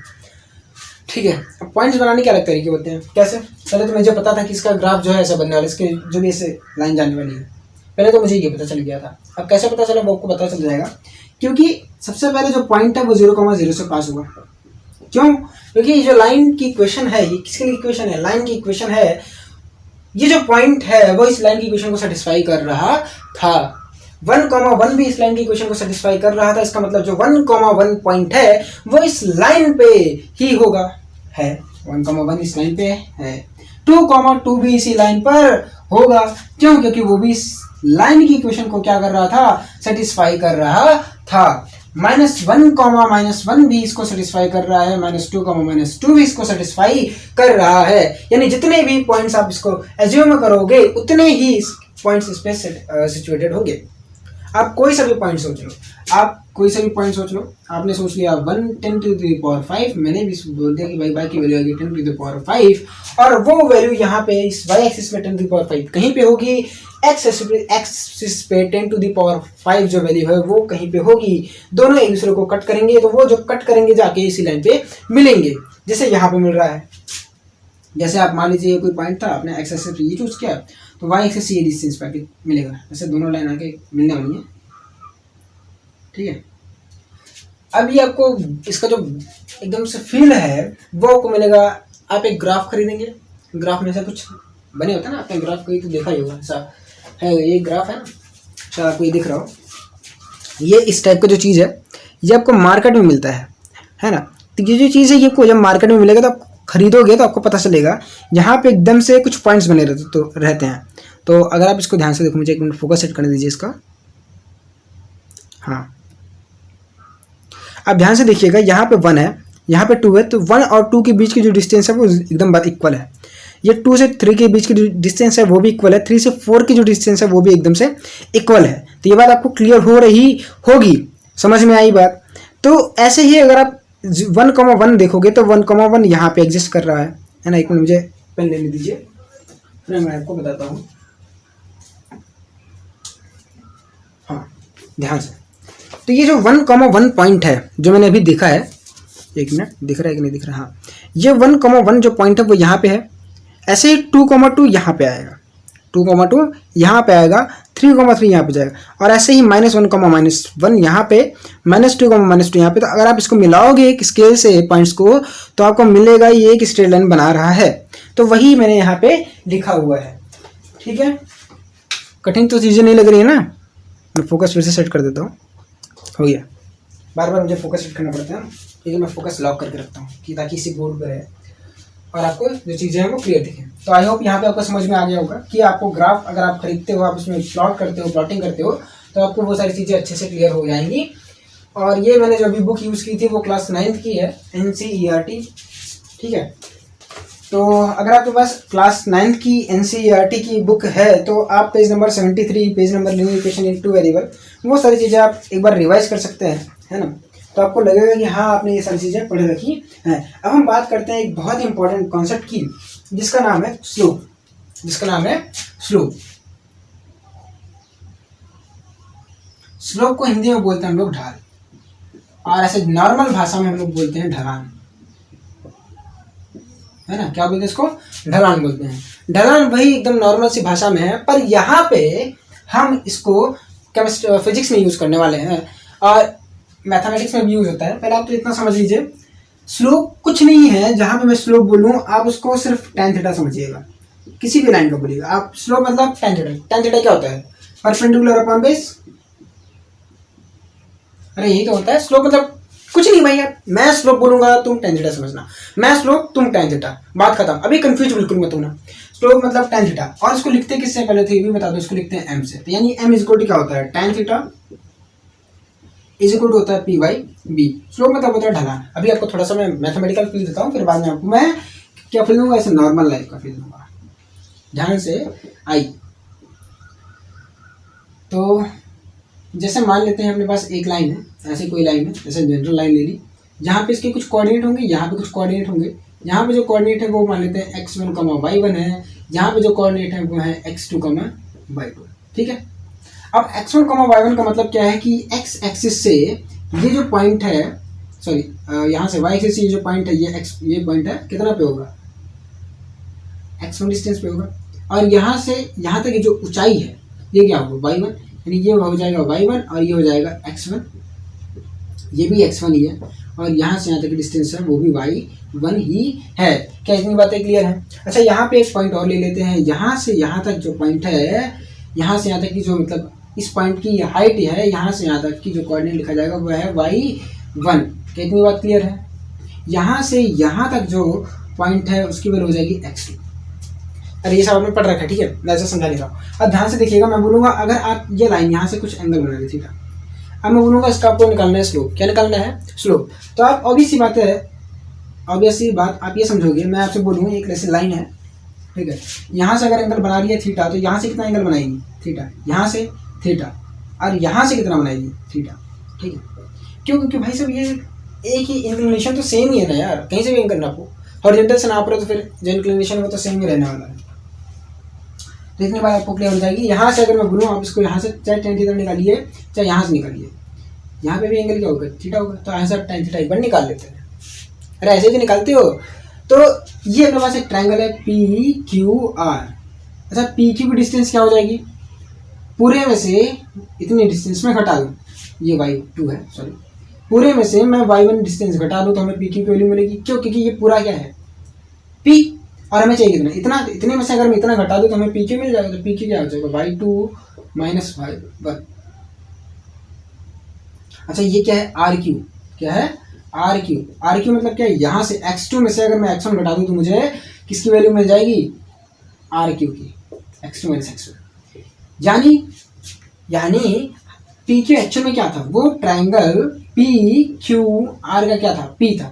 ठीक है। अब पॉइंट्स बनाने के अलग तरीके होते हैं। कैसे? पहले तो मुझे पता था कि इसका ग्राफ जो है ऐसा बनने वाला, इसके जो भी ऐसे लाइन जाने वाली है, पहले तो मुझे ये पता चल गया था। अब कैसे पता चला वो आपको पता चल जाएगा, क्योंकि सबसे पहले जो पॉइंट है वो 0,0 से पास हुआ। क्यों? क्योंकि जो लाइन की इक्वेशन है, ये किसकी इक्वेशन है? लाइन की इक्वेशन है। ये जो पॉइंट है वो इस लाइन की इक्वेशन को सेटिस्फाई कर रहा था। 1,1 भी इस लाइन की इक्वेशन को सेटिस्फाई कर रहा था। इसका मतलब जो 1,1 पॉइंट है वो इस लाइन पे ही होगा, है 1,1 इस लाइन पे है। 2,2 भी इसी लाइन पर होगा। क्यों? क्योंकि वो भी इस लाइन की इक्वेशन को क्या कर रहा था, सेटिस्फाई कर रहा था। -1, -1 भी इसको सेटिस्फाई कर रहा है, -2, -2 भी इसको सेटिस्फाई कर रहा है। यानी जितने भी पॉइंट्स आप इसको एज्यूम करोगे उतने ही पॉइंट्स इस पे सिचुएटेड होंगे। आप कोई सा भी पॉइंट सोच लो, आपने सोच लिया 1 10⁵, मैंने भी बोल दिया कि भाई बाकी वैल्यू आएगी 10⁵, और वो वैल्यू यहाँ पे इस y एक्सिस पे 10⁵ कहीं पे होगी, x एक्सिस पे 10⁵ जो वैल्यू है वो कहीं पे होगी। दोनों एक दूसरे को कट करेंगे, तो वो जो कट करेंगे जाके इसी लाइन पे मिलेंगे, जैसे यहाँ पे मिल रहा है। जैसे आप मान लीजिए कोई पॉइंट था, आपने x एक्सिस पे ये चूज किया, तो y एक्सिस से ये डिस्टेंस पे मिलेगा। ऐसे दोनों लाइन आके मिलने वाली है, ठीक है। अब ये आपको इसका जो एकदम से फील है वो आपको मिलेगा। आप एक ग्राफ खरीदेंगे, ग्राफ में ऐसा कुछ बने होता है ना, आपने ग्राफ कहीं तो देखा ही होगा, ऐसा है, ये ग्राफ है ना, शायद आपको ये दिख रहा हो, ये इस टाइप का जो चीज़ है ये आपको मार्केट में मिलता है ना। तो ये जो चीज़ है ये आपको जब मार्केट में मिलेगा तो आप खरीदोगे तो आपको पता चलेगा यहाँ पे एकदम से कुछ पॉइंट्स बने रहते हैं। तो अगर आप इसको ध्यान से देखो, मुझे एक मिनट फोकस सेट करने दीजिए इसका। हाँ, आप ध्यान से देखिएगा, यहाँ पे 1 है, यहाँ पे 2 है, तो 1 और 2 के बीच की जो डिस्टेंस है वो एकदम इक्वल है। ये 2 से 3 के बीच की जो डिस्टेंस है वो भी इक्वल है, 3 से 4 की जो डिस्टेंस है वो भी एकदम से इक्वल है। तो ये बात आपको क्लियर हो रही होगी, समझ में आई बात। तो ऐसे ही अगर आप 1,1 देखोगे तो 1,1 यहाँ पे एग्जिस्ट कर रहा है ना। एक मिनट मुझे पेन लेने दीजिए, फिर मैं आपको बताता हूँ। हाँ, ध्यान से। तो ये जो 1,1 पॉइंट है जो मैंने अभी देखा है, एक मिनट, दिख रहा है कि नहीं दिख रहा, हाँ, ये 1,1 जो पॉइंट है वो यहाँ पे है। ऐसे ही 2,2 यहाँ पे आएगा, 2,2 यहाँ पे आएगा, 3,3 यहाँ पे जाएगा, और ऐसे ही -1, यहाँ पे, -2, यहाँ पे। तो अगर आप इसको मिलाओगे एक स्केल से पॉइंट्स को तो आपको मिलेगा ये एक स्ट्रेट लाइन बना रहा है। तो वही मैंने यहाँ पे लिखा हुआ है, ठीक है। कठिन तो चीज़ें नहीं लग रही है ना। मैं फोकस फिर से सेट कर देता हूँ, हो गया। बार बार मुझे फोकस सेट करना पड़ता है, ठीक है। मैं फोकस लॉक करके रखता हूँ कि ताकि इसी बोर्ड पर है और आपको जो चीज़ें हैं वो क्लियर दिखें। तो आई होप यहाँ पे आपको समझ में आ गया होगा कि आपको ग्राफ अगर आप खरीदते हो, आप उसमें प्लॉटिंग करते हो, तो आपको वो सारी चीज़ें अच्छे से क्लियर हो जाएंगी। और ये मैंने जो अभी बुक यूज़ की थी वो क्लास 9th की है, NCERT, ठीक है। तो अगर आपके पास क्लास 9th की NCERT की बुक है तो आप page number 73, page number linear equation in 2 variable, वो सारी चीज़ें आप एक बार रिवाइज कर सकते हैं, है ना। तो आपको लगेगा कि हाँ, आपने ये सारी चीज़ें पढ़ रखी हैं। अब हम बात करते हैं एक बहुत ही इंपॉर्टेंट कॉन्सेप्ट की, जिसका नाम है स्लोप। स्लोप को हिंदी में बोलते हैं हम लोग ढाल, और ऐसे नॉर्मल भाषा में हम लोग बोलते हैं ढलान, है ना। क्या बोलते हैं इसको? ढलान बोलते हैं। ढलान वही एकदम नॉर्मल सी भाषा में है, पर यहाँ पे हम इसको फिजिक्स में यूज़ करने वाले हैं और मैथमेटिक्स में भी यूज़ होता है। पहले आप तो इतना समझ लीजिए, स्लोप कुछ नहीं है। जहाँ पे मैं स्लोप बोलूँ आप उसको सिर्फ tan थीटा समझिएगा, किसी भी लाइन का बोलिएगा आप। स्लोप मतलब tan थीटा क्या होता है? Perpendicular upon base. अरे यही तो होता है स्लोप, मतलब कुछ नहीं भाई। यार मैं स्लोप बोलूंगा तुम tan थीटा समझना, मैं स्लोप तुम tan थीटा, बात खत्म। अभी कंफ्यूज बिल्कुल मत होना। स्लोप मतलब tan थीटा, और इसको लिखते किससे पहले थे ये भी बता दो। इसको लिखते हैं m से। तो यानी m इक्वल क्या होता है? tan theta is equal to होता है p बाई b। स्लोप मतलब होता है ढलान। अभी आपको थोड़ा सा मैं मैथमेटिकल फील देता हूँ, फिर बाद में आपको मैं क्या फील दूंगा, ऐसे नॉर्मल लाइफ का फील दूंगा। ध्यान से आई। तो जैसे मान लेते हैं अपने पास एक लाइन है, ऐसे कोई लाइन है, जैसे जनरल लाइन ले ली, जहाँ पे इसके कुछ कोऑर्डिनेट होंगे, यहाँ पे कुछ कोऑर्डिनेट होंगे। यहाँ पे जो कोऑर्डिनेट है वो मान लेते हैं x1, y1 है। यहाँ पे जो कोऑर्डिनेट है वो है x2, y2, ठीक है। अब x1, y1 का मतलब क्या है कि x एक्सिस से ये जो पॉइंट है, सॉरी यहाँ से y एक्सिस से ये जो पॉइंट है, ये पॉइंट है कितना पे होगा? x1 डिस्टेंस पे होगा। और यहाँ से यहाँ तक ये जो ऊंचाई है ये क्या होगा? y1, यानी ये हो जाएगा y1 और ये हो जाएगा x1, ये भी x1 ही है, और यहाँ से यहाँ तक की डिस्टेंस है वो भी y1 ही है। क्या इतनी बातें क्लियर हैं? अच्छा, यहाँ पे एक पॉइंट और ले लेते हैं। यहाँ से यहाँ तक जो पॉइंट है, यहाँ से यहाँ तक की जो मतलब इस पॉइंट की हाइट है, यहाँ से यहाँ तक की जो कोऑर्डिनेट लिखा जाएगा वो है y1। क्या इतनी बात क्लियर है? यहाँ से यहाँ तक जो पॉइंट है उसकी वैल्यू हो जाएगी x2। अरे ये सब आपने पढ़ रखा है, ठीक है, मैं ऐसा समझा नहीं रहा हूँ। अब ध्यान से देखिएगा, मैं बोलूँगा अगर आप ये लाइन यहाँ से कुछ एंगल बना दी थीटा, अब मैं बोलूँगा इसका आपको निकालना है स्लोप। क्या निकालना है? स्लोप। तो आप ऑब्वियस सी बात है, ऑब्वियस सी बात आप ये समझोगे, मैं आपसे बोलूँगा एक ऐसी लाइन है, ठीक है, यहाँ से अगर एंगल बना रही है थीटा, तो यहाँ से कितना एंगल बनाएगी? थीटा। यहाँ से थीटा, और यहाँ से कितना बनाएगी? थीटा, ठीक है। क्यों? क्योंकि भाई साहब ये एक ही इंक्लिनेशन तो सेम ही है ना यार, कहीं से भी एंगल नापो, हॉरिजॉन्टल से नाप रहे हो तो फिर जो इंक्लिनेशन वो तो सेम ही रहने वाला है। तो इतनी बात आपको क्लियर हो जाएगी। यहाँ से अगर मैं बोलूँ आप इसको यहाँ से चाहे tan थीटा निकालिए, चाहे यहाँ से निकालिए, यहाँ पे भी एंगल क्या होगा? थीटा होगा। तो ऐसा tan थीटा एक बार निकाल लेते हैं। अरे ऐसे ही निकालते हो। तो ये अपने पास एक ट्रायंगल है पी क्यू आर। अच्छा, पी क्यू की डिस्टेंस क्या हो जाएगी? पूरे में से इतनी डिस्टेंस में घटा दूँ, ये y2 है, सॉरी, पूरे में से मैं y1 डिस्टेंस घटा दूँ तो हमें पी क्यू की वैल्यू मिलेगी। क्यों? क्योंकि ये पूरा क्या है? p, और हमें चाहिए कितना? इतना। इतने में से अगर मैं इतना घटा दूँ तो हमें पी क्यू मिल जाएगा। तो पी क्यू क्या हो जाएगा? y2 minus y1। अच्छा, ये क्या है? R Q. क्या है? R Q. आर क्यू मतलब क्या है? यहाँ से x2 में से अगर मैं x1 घटा दूँ तो मुझे किसकी वैल्यू मिल जाएगी? आर क्यू की, x2 माइनस x1। यानी पी क्यू एक्चुअल में क्या था? वो ट्रायंगल पी क्यू आर का क्या था? पी था।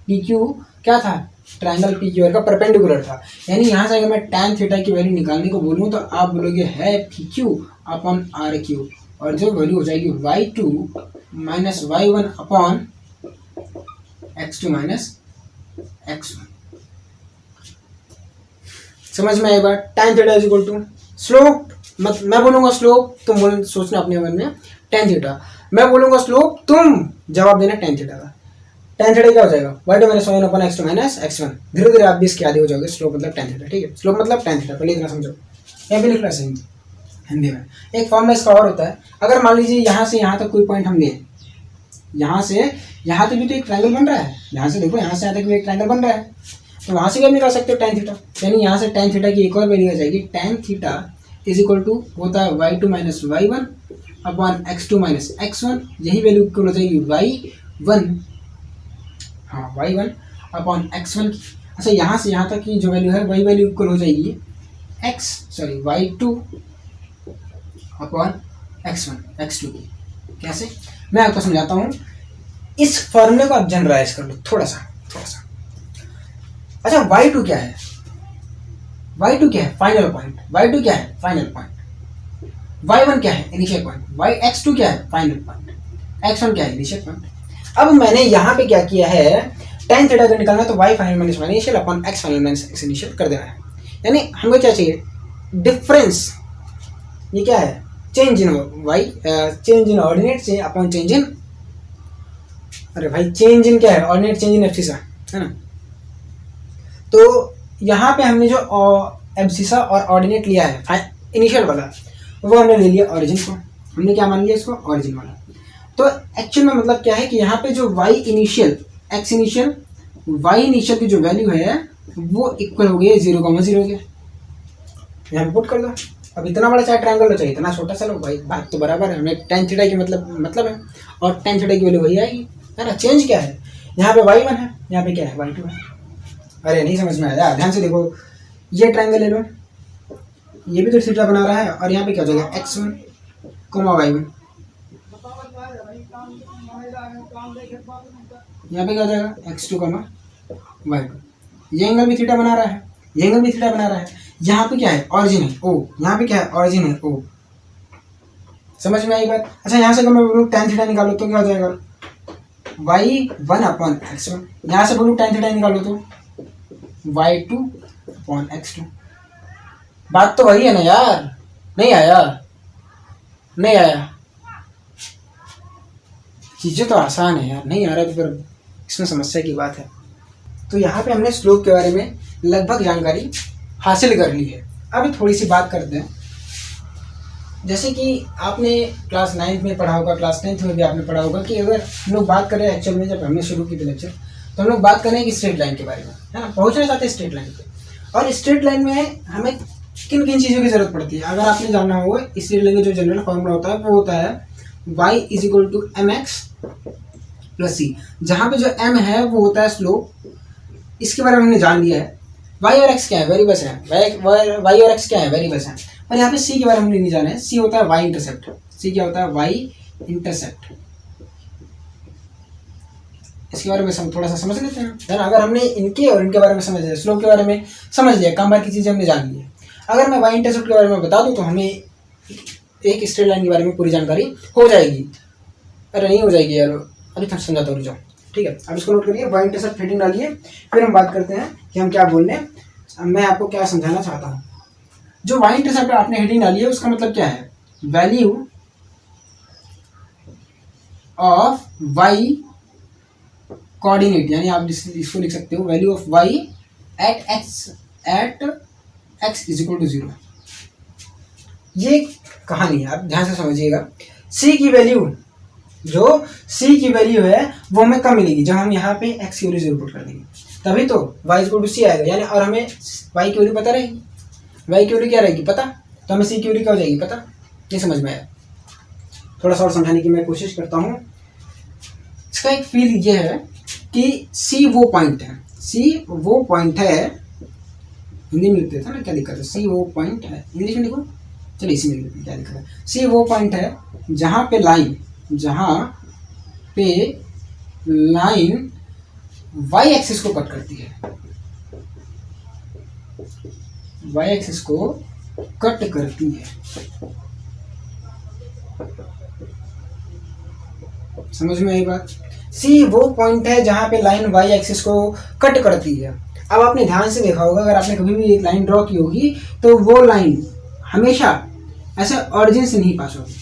पी क्यू क्या था? ट्रायंगल पी क्यू आर का परपेंडिकुलर था। यानी यहाँ से अगर मैं tan थीटा की वैल्यू निकालने को बोलूँ तो आप बोलोगे है P Q upon R Q, और जो वैल्यू हो जाएगी y2 minus y1 upon x2 minus x1। समझ में आए बात? tan theta is equal to slope, मैं बोलूंगा स्लोप, तुम बोल सोचना अपने मन में tan थीटा, मैं बोलूंगा स्लोप, तुम जवाब देना tan थीटा का। tan थीटा क्या हो जाएगा? y2 minus y1 upon x2 minus x1। धीरे धीरे आप भी इसके आदि हो जाओगे। स्लोप मतलब tan थीटा, ठीक है, स्लोप मतलब tan थीटा, पहले इतना समझो। यहाँ पे लिख लो सही हिंदी में। एक फॉर्मूला इसका और होता है, अगर मान लीजिए यहाँ से यहाँ तक कोई पॉइंट हम लिए, यहाँ से यहाँ तक भी तो एक ट्रायंगल बन रहा है, यहाँ से देखो, यहाँ से यहाँ तक भी एक ट्रायंगल बन रहा है, तो वहाँ से भी आप निकाल सकते हो tan थीटा। यानी यहाँ से tan थीटा की एक और वैल्यू आ जाएगी, tan theta is equal to होता है y2 minus y1 upon x2 minus x1। यही वैल्यू इक्वल हो जाएगी y1, हाँ y1 अपॉन x1 की। अच्छा, यहाँ से यहाँ तक की जो वैल्यू है वही वैल्यू इक्वल हो जाएगी y2 अपॉन x2 की। कैसे? मैं आपको समझाता हूँ। इस फॉर्मूले को आप जनरलाइज कर लो थोड़ा सा। अच्छा, y2 क्या है? y2 क्या है? Final point. y2 क्या है? Final point. y1 क्या है? Initial point. x2 क्या है? Final point. x1 क्या है? Initial point. अब मैंने यहाँ पे क्या किया है? tan थीटा अगर निकालना है तो y final minus y initial upon x final minus x initial कर देना है। यानी हमको क्या चाहिए? डिफरेंस। ये क्या है? Change in y, change in ordinate से अपॉन चेंज इन, अरे भाई चेंज इन क्या है? ऑर्डिनेट चेंज इन एब्सिसा, है ना। तो यहाँ पे हमने जो एब्सिसा और ऑर्डिनेट लिया है इनिशियल वाला, वो हमने ले लिया ओरिजिन को। हमने क्या मान लिया इसको? ओरिजिन वाला। तो एक्चुअल में मतलब क्या है कि यहाँ पे जो y initial, x initial, y initial की जो वैल्यू है वो इक्वल हो गई है 0,0 के। यहाँ पे पुट कर दो। अब इतना बड़ा चाहे ट्रायंगल हो चाहे इतना छोटा सा लो, भाई बात तो बराबर है। हमें tan थीटा की मतलब है, और tan थीटा की वैल्यू वही आएगी, है ना। चेंज क्या है? यहाँ पे y1 है, यहाँ पे क्या है? y2 है। अरे नहीं समझ में आया? ध्यान से देखो, ये ट्रायंगल ले लो, ये भी तो थीटा बना रहा है, और यहाँ पे क्या हो जाएगा? x1 y1, यहाँ पे क्या हो जाएगा? x2 y2। ये एंगल भी थीटा बना रहा है, ये एंगल भी थीटा बना रहा है। यहाँ पे क्या है? ऑरिजिन है o, यहाँ पे क्या है? ऑरिजिन है o। समझ में आई बात? अच्छा, यहाँ से अगर मैं बोलूँ tan थीटा निकालो तो क्या हो जाएगा? y1 upon x1। यहाँ से बोलूँ tan थीटा निकालो तो y2 अपॉन x2। बात तो वही है ना यार? नहीं आया? नहीं आया? चीज़ें तो आसान है यार, नहीं आ रहा तो फिर इसमें समस्या की बात है। तो यहाँ पे हमने स्लोप के बारे में लगभग जानकारी हासिल कर ली है। अभी थोड़ी सी बात करते हैं। जैसे कि आपने क्लास 9th में पढ़ा होगा, क्लास 10th में भी आपने पढ़ा होगा कि अगर हम लोग बात करें एक्चुअल में, जब हमने शुरू की थी लेक्चर, तो हम लोग बात करें कि स्ट्रेट लाइन के बारे में, है ना। पहुँचना चाहते हैं स्ट्रेट लाइन पे, और स्ट्रेट लाइन में हमें किन किन चीज़ों की जरूरत पड़ती है? अगर आपने जानना होगा, स्ट्रेट लाइन का जो जनरल फॉर्मूला होता है वो होता है y is equal to mx plus c। जहाँ पे जो m है वो होता है स्लोप, इसके बारे में हमने जान लिया है। वाई और एक्स क्या है, वेरिएबल्स है, वाई और एक्स क्या है, वेरिएबल्स हैं। पर यहाँ पे सी के बारे में नहीं जाना है, सी होता है वाई इंटरसेप्ट। सी क्या होता है, वाई इंटरसेप्ट। इसके बारे में थोड़ा सा समझ लेते हैं। है ना, अगर हमने इनके और इनके बारे में समझ लिया, स्लोप के बारे में समझ लिया, काम बार की चीज़ें हमने जान ली है। अगर मैं वाई इंटरसेप्ट के बारे में बता दूं तो हमें एक स्ट्रेट लाइन के बारे में पूरी जानकारी हो जाएगी। अरे नहीं हो जाएगी यार, अभी तक समझाता हूँ, जाओ। ठीक है, अब इसको नोट करिए, वाई इंटरसेप्ट हेडिंग डालिए, फिर हम बात करते हैं कि हम क्या बोलने, मैं आपको क्या समझाना चाहता हूँ। जो वाई इंटरसेप्ट आपने हेडिंग डाली है उसका मतलब क्या है, वैल्यू ऑफ वाई कोऑर्डिनेट, यानी आप इसको लिख सकते हो value of y at x is equal to 0। ये कहानी है, आप ध्यान से समझिएगा। सी की वैल्यू, जो सी की वैल्यू है वो हमें कब मिलेगी, जब हम यहाँ पे एक्स की वैल्यू 0 पुट कर देंगे, तभी तो वाई इज इक्वल टू सी आएगा। यानी और हमें वाई की वैल्यू पता रहेगी, वाई की वैल्यू क्या रहेगी पता, तो हमें सी की वैल्यू क्या हो जाएगी पता। ये समझ में आया, थोड़ा सा और समझाने की मैं कोशिश करता हूँ। इसका एक फील ये है कि सी वो पॉइंट है, सी वो पॉइंट है, हिंदी में लिखते थे ना, क्या दिक्कत है, सी वो पॉइंट है, इंग्लिश में लिखो, चलिए इसी में लिखते हैं, क्या दिक्कत है। सी वो पॉइंट है जहाँ पे लाइन वाई एक्सिस को कट करती है, वाई एक्सिस को कट करती है। समझ में आई बात। सी वो पॉइंट है जहां पे लाइन वाई एक्सिस को कट करती है। अब आपने ध्यान से देखा होगा, अगर आपने कभी भी एक लाइन ड्रॉ की होगी तो वो लाइन हमेशा ऐसे ऑरिजिन से नहीं पास होगी,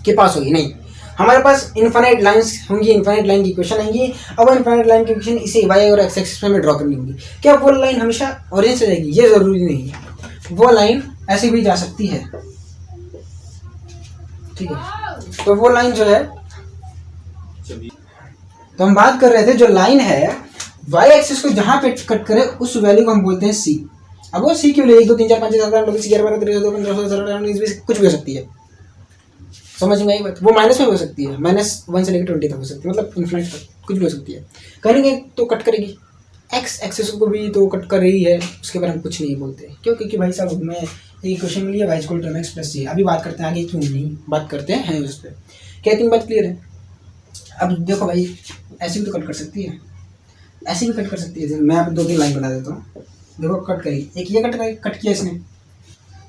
के पास होगी नहीं, हमारे पास इनफाइनाइट लाइंस होंगी, इनफाइनाइट लाइन की इक्वेशन आएंगी। अब इनफाइनाइट लाइन की इक्वेशन इसे वाई और एक्स एक्सिस में ड्रॉ करनी होगी। क्या वो लाइन हमेशा ऑरिजिन से जाएगी, ये जरूरी नहीं है, वो लाइन ऐसे भी जा सकती है। ठीक है, तो वो लाइन जो है, तो हम बात कर रहे थे, जो लाइन है वाई एक्सिस को जहां पे कट करे उस वैल्यू को हम बोलते हैं सी। अब वो सी क्यों ले, 1 2 3 4 5 6 7 8 9 10 11 12 13 14 15 16 17 18 19 20 कुछ भी हो सकती है। समझ में आई बात, वो माइनस में हो सकती है, -1 से लेकर 20 तक हो सकती है, मतलब इन्फिनिट तक कुछ भी हो सकती है। करेंगे तो कट करेगी, एक्स एक्सिस को भी तो कट कर रही है, उसके बारे में कुछ नहीं बोलते। क्यों, क्योंकि भाई साहब हमें एक क्वेश्चन मिली है Y equal to M x plus C. अभी बात करते हैं आगे, क्यों नहीं बात करते हैं उस पर। क्या तीन बात क्लियर है। अब देखो भाई, ऐसे भी तो कट कर सकती है, ऐसे भी कट कर सकती है। मैं अब 2-3 लाइन बना देता हूँ, देखो कट करी, एक ये कट किया इसने,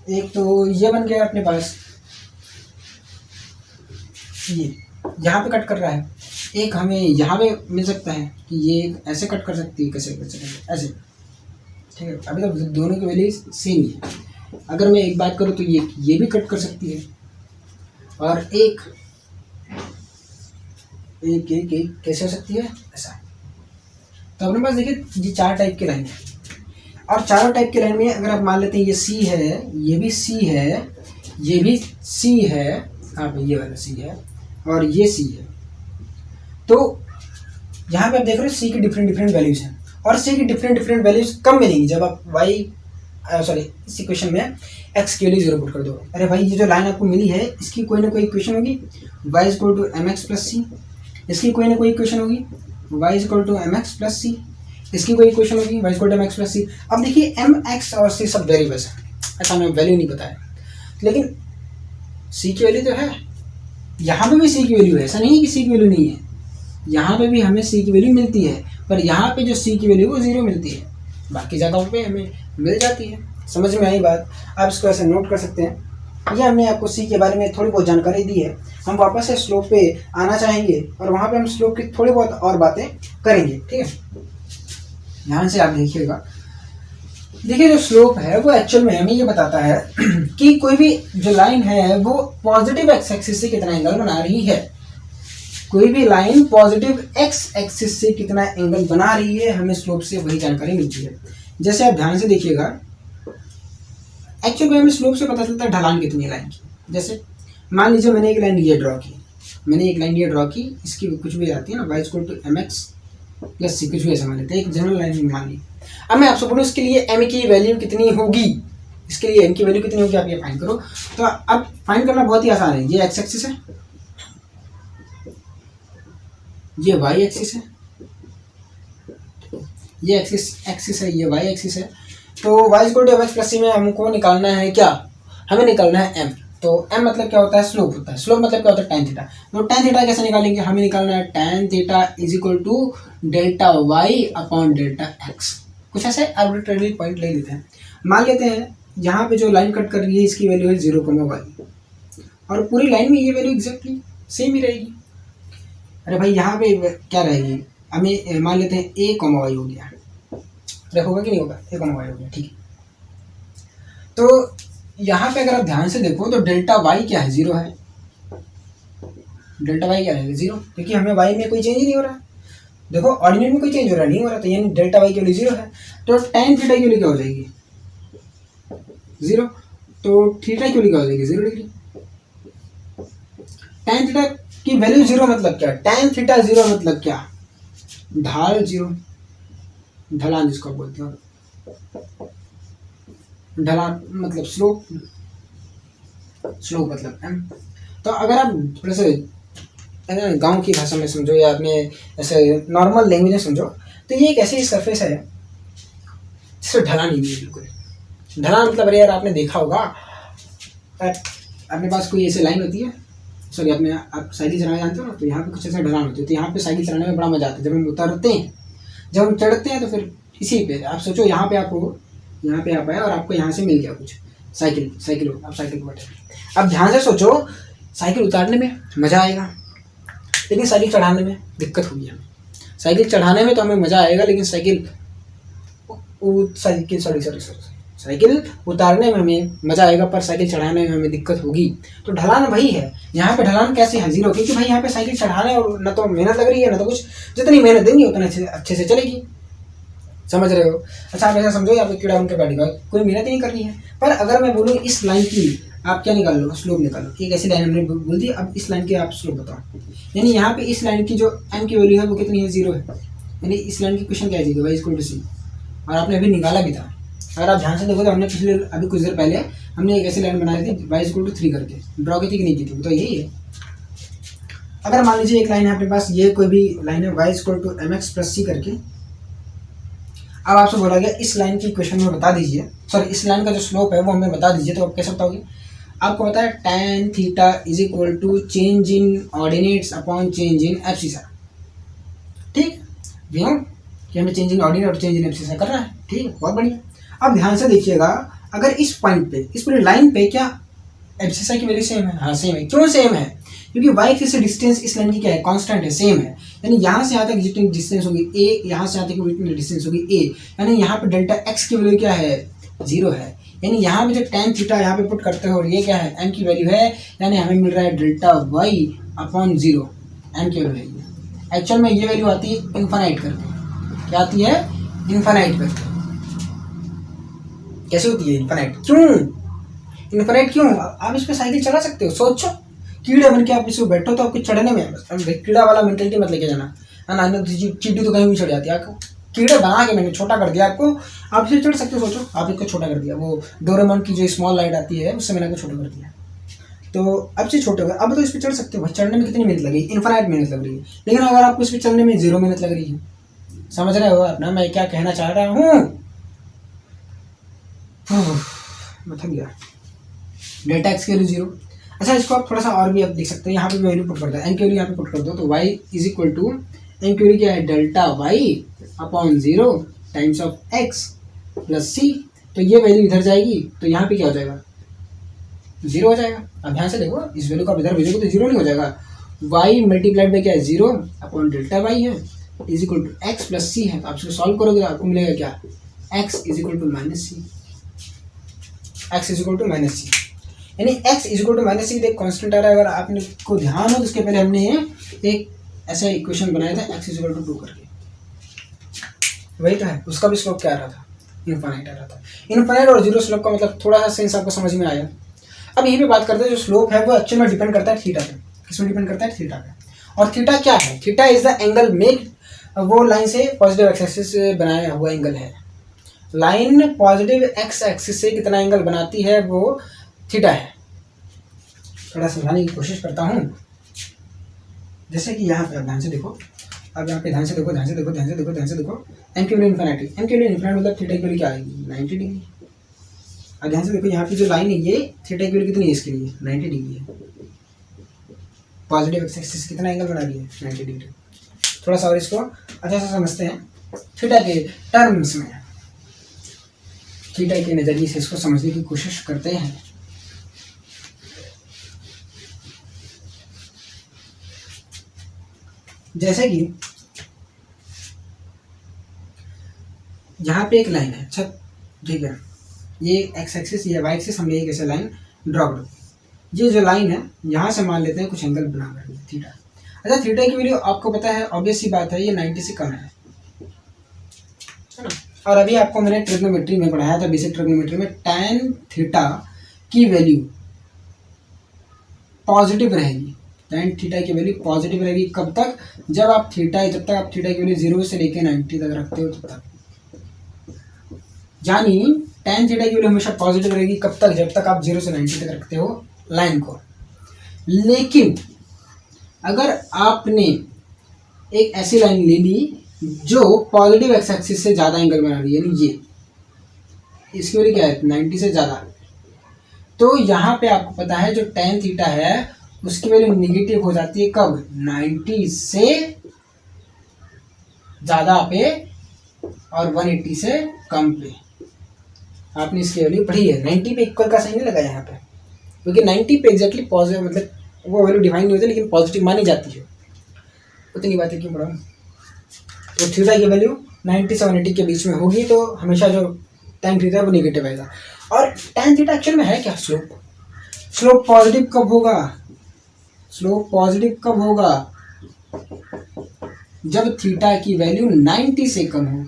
एक तो ये बन गया अपने पास, ये यहाँ पे कट कर रहा है, एक हमें यहाँ पे मिल सकता है कि ये ऐसे कट कर सकती है, कैसे कर सकती है, ऐसे। ठीक है, अभी तो दोनों की वैल्यू सेम ही है। अगर मैं एक बात करूँ तो ये भी कट कर सकती है, और एक कैसे हो सकती है, ऐसा। तो अपने पास देखिए ये 4 टाइप के लाइन है, और चारों टाइप के लाइन में अगर आप मान लेते हैं ये सी है, ये भी सी है, ये भी सी है, हाँ ये वाला सी है, और ये सी है, तो यहाँ पे आप देख रहे हो सी की डिफरेंट वैल्यूज हैं। और सी की डिफरेंट वैल्यूज कब मिलेंगी, जब आप वाई इस इक्वेशन में एक्स की वैल्यू 0 पुट कर दो। अरे भाई ये जो लाइन आपको मिली है इसकी कोई ना कोई इक्वेशन होगी, y is equal to M x plus c, इसकी कोई ना कोई इक्वेशन होगी, y is equal to M x plus c, इसकी कोई इक्वेशन होगी, y is equal to M x plus c. अब देखिए एम एक्स और सी सब वेरिएबल्स हैं, ऐसा हमें वैल्यू नहीं पता है, लेकिन सी की वैल्यू तो है, यहाँ पे भी सी की वैल्यू है, ऐसा नहीं है कि सी की वैल्यू नहीं है, यहाँ पे भी हमें सी की वैल्यू मिलती है, पर यहाँ पे जो सी की वैल्यू वो 0 मिलती है, बाकी जगहों पे हमें मिल जाती है। समझ में आई बात। आप इसको ऐसे नोट कर सकते हैं। ये हमने आपको सी के बारे में थोड़ी बहुत जानकारी दी है। हम वापस से स्लोप पे आना चाहेंगे और वहाँ पे हम स्लोप की थोड़ी बहुत और बातें करेंगे। ठीक है, ध्यान से आप देखिएगा। देखिए जो स्लोप है वो एक्चुअल में हमें ये बताता है कि कोई भी जो लाइन है वो पॉजिटिव एक्स एक्सिस से कितना एंगल बना रही है। कोई भी लाइन पॉजिटिव एक्स एक्सिस से कितना एंगल बना रही है, हमें स्लोप से वही जानकारी मिलती है। जैसे आप ध्यान से देखिएगा, एक्चुअल में हमें स्लोप से पता चलता है ढलान कितनी है लाइन की। जैसे मान लीजिए मैंने एक लाइन ये ड्रॉ की, इसकी कुछ भी आती है ना, Y equal to M x plus C, कुछ भी ऐसा मान लेते हैं, एक जनरल लाइन मान ली। अब मैं आपसे बोलूँ इसके लिए एम की वैल्यू कितनी होगी, इसके लिए एम की वैल्यू कितनी होगी, आप ये फाइंड करो। तो अब फाइंड करना बहुत ही आसान है। ये एक्स एक्सिस है, ये वाई एक्सिस है, ये एक्सिस है, ये वाई एक्सिस है। तो y equal to M x plus C में हमको निकालना है क्या, हमें निकालना है m। तो m मतलब क्या होता है, स्लोप होता है। स्लोप मतलब क्या होता है, tan थीटा। तो tan थीटा कैसे निकालेंगे, हमें निकालना है tan theta is equal to delta y upon delta x. कुछ ऐसे आर्बिट्रेरी पॉइंट ले लेते हैं। मान लेते हैं यहाँ पे जो लाइन कट कर रही है इसकी वैल्यू है 0,y और पूरी लाइन में ये वैल्यू एग्जैक्टली सेम ही रहेगी। अरे भाई यहाँ पे क्या रहेगी, हमें मान लेते हैं a, y हो गया, होगा कि नहीं होगा, a, y हो गया, ठीक है। तो यहाँ पे अगर आप ध्यान से देखो तो डेल्टा y क्या है, 0 है। डेल्टा y क्या रहेगा, 0, क्योंकि हमें y में कोई चेंज ही नहीं हो रहा है। देखो ऑर्डिनेट में कोई चेंज हो रहा नहीं हो रहा, तो यानी डेल्टा y की वैल्यू 0 है। तो tan थीटा की वैल्यू क्या हो जाएगी, 0। तो थीटा की वैल्यू क्या हो जाएगी, 0 डिग्री। tan थीटा की वैल्यू 0 मतलब क्या, tan थीटा 0 मतलब क्या, ढाल 0, ढलान जिसको बोलते हो, ढलान मतलब स्लोप, स्लोप मतलब m। तो अगर आप थोड़ा सा गांव की भाषा में समझो या अपने ऐसे नॉर्मल लैंग्वेज में समझो, तो ये एक ऐसी सरफेस है जिससे ढलान ही नहीं है बिल्कुल। ढलान मतलब अरे यार आपने देखा होगा, अपने पास कोई ऐसी लाइन होती है, सॉरी आप साइकिल चलाना जानते हो ना, तो यहाँ पे कुछ ऐसा ढलान होती है, तो यहाँ पे साइकिल चलाने में बड़ा मजा आता है। जब हम उतरते हैं, जब हम चढ़ते हैं, तो फिर इसी पे आप सोचो यहाँ पे आप आए और आपको यहाँ से मिल गया कुछ साइकिल आप साइकिल पर बैठे। अब ध्यान से सोचो, साइकिल उतारने में मज़ा आएगा लेकिन साइकिल चढ़ाने में दिक्कत होगी हमें। साइकिल चढ़ाने में तो हमें मज़ा आएगा लेकिन साइकिल उतारने में हमें मज़ा आएगा, पर साइकिल चढ़ाने में हमें दिक्कत होगी। तो ढलान वही है, यहाँ पे ढलान कैसे है, 0, क्योंकि भाई यहाँ पे साइकिल चढ़ाने और न तो मेहनत लग रही है, न तो कुछ, जितनी मेहनत देंगे उतना अच्छे से चलेगी। समझ रहे हो। अच्छा आप ऐसा समझो यहाँ पे कीड़ा उनके बैठेगा, कोई मेहनत ही नहीं करनी है। पर अगर मैं बोलूँ इस लाइन की आप क्या निकाल लो, स्लोप निकालो। एक ऐसी लाइन हमने बोल दी, अब इस लाइन की आप स्लोप बताओ। यानी यहाँ पे इस लाइन की जो m की वैल्यू है वो कितनी है, 0 है। यानी इस लाइन की क्वेश्चन क्या है, y इक्वल टू c, और आपने अभी निकाला भी था। अगर आप ध्यान से देखो तो हमने अभी कुछ देर पहले हमने एक ऐसी लाइन बनाई थी y इक्वल टू 3 करके, ड्रॉ की थी कि नहीं की थी, तो यही है। अगर मान लीजिए एक लाइन है अपने पास, ये कोई भी लाइन है y equal to mx plus c करके, अब आपसे बोला गया इस लाइन की इक्वेशन में बता दीजिए, सॉरी इस लाइन का जो स्लोप है वो हमें बता दीजिए। तो आप कैसे बताओगे, आपको पता है tan theta is equal to change in ordinates upon change in abscissa. ठीक, क्यों कि हमें चेंज इन ऑर्डिनेट और चेंज इन एब्सिसा करना है। ठीक है, बहुत बढ़िया। अब ध्यान से देखिएगा, अगर इस पॉइंट पे, इस पूरी लाइन पे क्या एब्सिसा की वैल्यू सेम है, हाँ सेम है। क्यों सेम है, क्योंकि y एक्सिस से डिस्टेंस इस लाइन की क्या है, कांस्टेंट है, सेम है। यानी यहाँ से यहाँ तक जितनी डिस्टेंस होगी a, यहाँ से यहाँ तक जितनी डिस्टेंस होगी a, यानी यहाँ पे डेल्टा x की वैल्यू क्या है, 0 है। यानी यहाँ पे जो tan थीटा यहाँ पे पुट करते हो और ये क्या है, m की वैल्यू है, यानी हमें मिल रहा है डेल्टा y अपॉन 0, m की वैल्यू है। एक्चुअल में ये वैल्यू आती है इन्फानाइट करके, क्या आती है, इन्फानाइट करके। कैसे होती है इन्फानाइट, क्यों इन्फानाइट क्यों, आप इस पर साइकिल चला सकते हो। सोचो कीड़े बन के आप इसको बैठो तो आपको चढ़ने में, कीड़ा वाला मेंटेलिटी मत लेके जाना है ना, चींटी तो कहीं भी चढ़ जाती है। आपको कीड़े बना के मैंने छोटा कर दिया आपको, आप इसे चढ़ सकते हो। सोचो आप इसको छोटा कर दिया, वो डोरेमोन की जो स्मॉल लाइट आती है उससे मैंने आपको छोटा कर दिया, तो अब से छोटे हो गए। अब तो इस पर चढ़ सकते हो। चढ़ने में कितनी मेहनत लगी, इन्फानाइट मेहनत लग रही है। लेकिन अगर आपको इस पर चढ़ने में 0 मेहनत लग रही है, समझ रहे हो अपना मैं क्या कहना चाह रहा हूँ। मैं थक गया। डेल्टा एक्स की वैल्यू 0। अच्छा इसको आप थोड़ा सा और भी आप देख सकते हैं, यहाँ पे वैल्यू पुट करता है, एन की वैल्यू यहाँ पे पुट कर दो, तो y is equal to n की वैल्यू क्या है, delta y upon 0 times of x plus c। तो ये वैल्यू इधर जाएगी तो यहाँ पे क्या हो जाएगा, 0 हो जाएगा। अब ध्यान से देखो, इस वैल्यू को आप इधर भेजोगे तो 0 नहीं हो जाएगा। y मल्टीप्लाइड बाई क्या है, 0 अपॉन डेल्टा y है, is equal to x plus c है। तो आप इसको सॉल्व करोगे तो आपको मिलेगा क्या, x is equal to minus C, x is equal to minus C. यानी x is equal to minus C एक कांस्टेंट आ रहा है। अगर आपने को ध्यान हो तो इसके पहले हमने एक ऐसा इक्वेशन बनाया था x इज इक्वल टू 2 करके, वही तो है। उसका भी स्लोप क्या आ रहा था, इनफाइनाइट आ रहा था। इनफाइनाइट और 0 स्लोप का मतलब थोड़ा सा सेंस आपको समझ में आया। अब यही पे बात करते हैं, जो स्लोप है वो एक्चुअल में डिपेंड करता है थीटा पे। किसमें डिपेंड करता है, थीटा पे। और थीटा क्या है, theta is the angle make, वो लाइन से पॉजिटिव एक्स एक्सिस से बनाया हुआ एंगल है। लाइन पॉजिटिव एक्स एक्सिस से कितना एंगल बनाती है वो थीटा है। थोड़ा समझाने की कोशिश करता हूँ। जैसे कि यहाँ पे ध्यान से देखो, अब यहाँ पे ध्यान से देखो, ध्यान से देखो, ध्यान से देखो, ध्यान से देखो, एम की वैल्यू इन्फिनिटी, एम की वैल्यू इन्फिनिटी मतलब थीटा की वैल्यू क्या आएगी 90 डिग्री। अब ध्यान से देखो यहाँ पे जो लाइन है ये थीटा की वैल्यू कितनी है इसके लिए 90 डिग्री है। पॉजिटिव एक्स एक्सिस कितना एंगल बना रही है 90 डिग्री। थोड़ा सा और इसको अच्छा से समझते हैं थीटा के टर्म्स में, थीटा के नज़रिए से इसको समझने की कोशिश करते हैं। जैसे कि यहाँ पे एक लाइन है, अच्छा ठीक है, ये एक्स एक्सिस ये वाई एक्सिस, हमने एक ऐसे लाइन ड्रॉ कर दी। ये जो लाइन है यहाँ से मान लेते हैं कुछ एंगल बना कर थीटा। अच्छा थीटा की वैल्यू आपको पता है, ऑब्वियस सी बात है, ये 90 से कम है ना। और अभी आपको मैंने ट्रिग्नोमेट्री में पढ़ाया था, बेसिक ट्रिग्नोमेट्री में, tan थीटा की वैल्यू पॉजिटिव रहेगी, tan थीटा की वैल्यू पॉजिटिव रहेगी। कब तक? जब आप थीटा की वैल्यू 0 से लेकर 90 तक रखते हो तब तक। यानी tan थीटा की वैल्यू हमेशा पॉजिटिव रहेगी। कब तक? जब तक आप 0 से 90 तक रखते हो लाइन को। लेकिन अगर आपने एक ऐसी लाइन ले ली जो पॉजिटिव एक्स एक्सिस से ज़्यादा एंगल बना रही है, यानी ये इसकी वैल्यू क्या है 90 से ज़्यादा, तो यहाँ पे आपको पता है जो tan थीटा है उसकी वैल्यू निगेटिव हो जाती है। कब? 90 से ज़्यादा पे और 180 से कम पे। आपने इसकी वैल्यू पढ़ी है, 90 पे इक्वल का साइन नहीं लगा यहाँ पे, क्योंकि 90 पे एग्जैक्टली पॉजिटिव मतलब वो वैल्यू डिफाइन नहीं होती लेकिन पॉजिटिव मानी जाती है। उतनी बातें क्यों पढ़ा। तो थीटा की वैल्यू 90 से 180 के बीच में होगी, तो हमेशा जो tan थीटा है वो निगेटिव आएगा। और tan थीटा एक्चुअल में है क्या? स्लोप पॉजिटिव कब होगा? स्लोप पॉजिटिव कब होगा? जब थीटा की वैल्यू 90 से कम हो।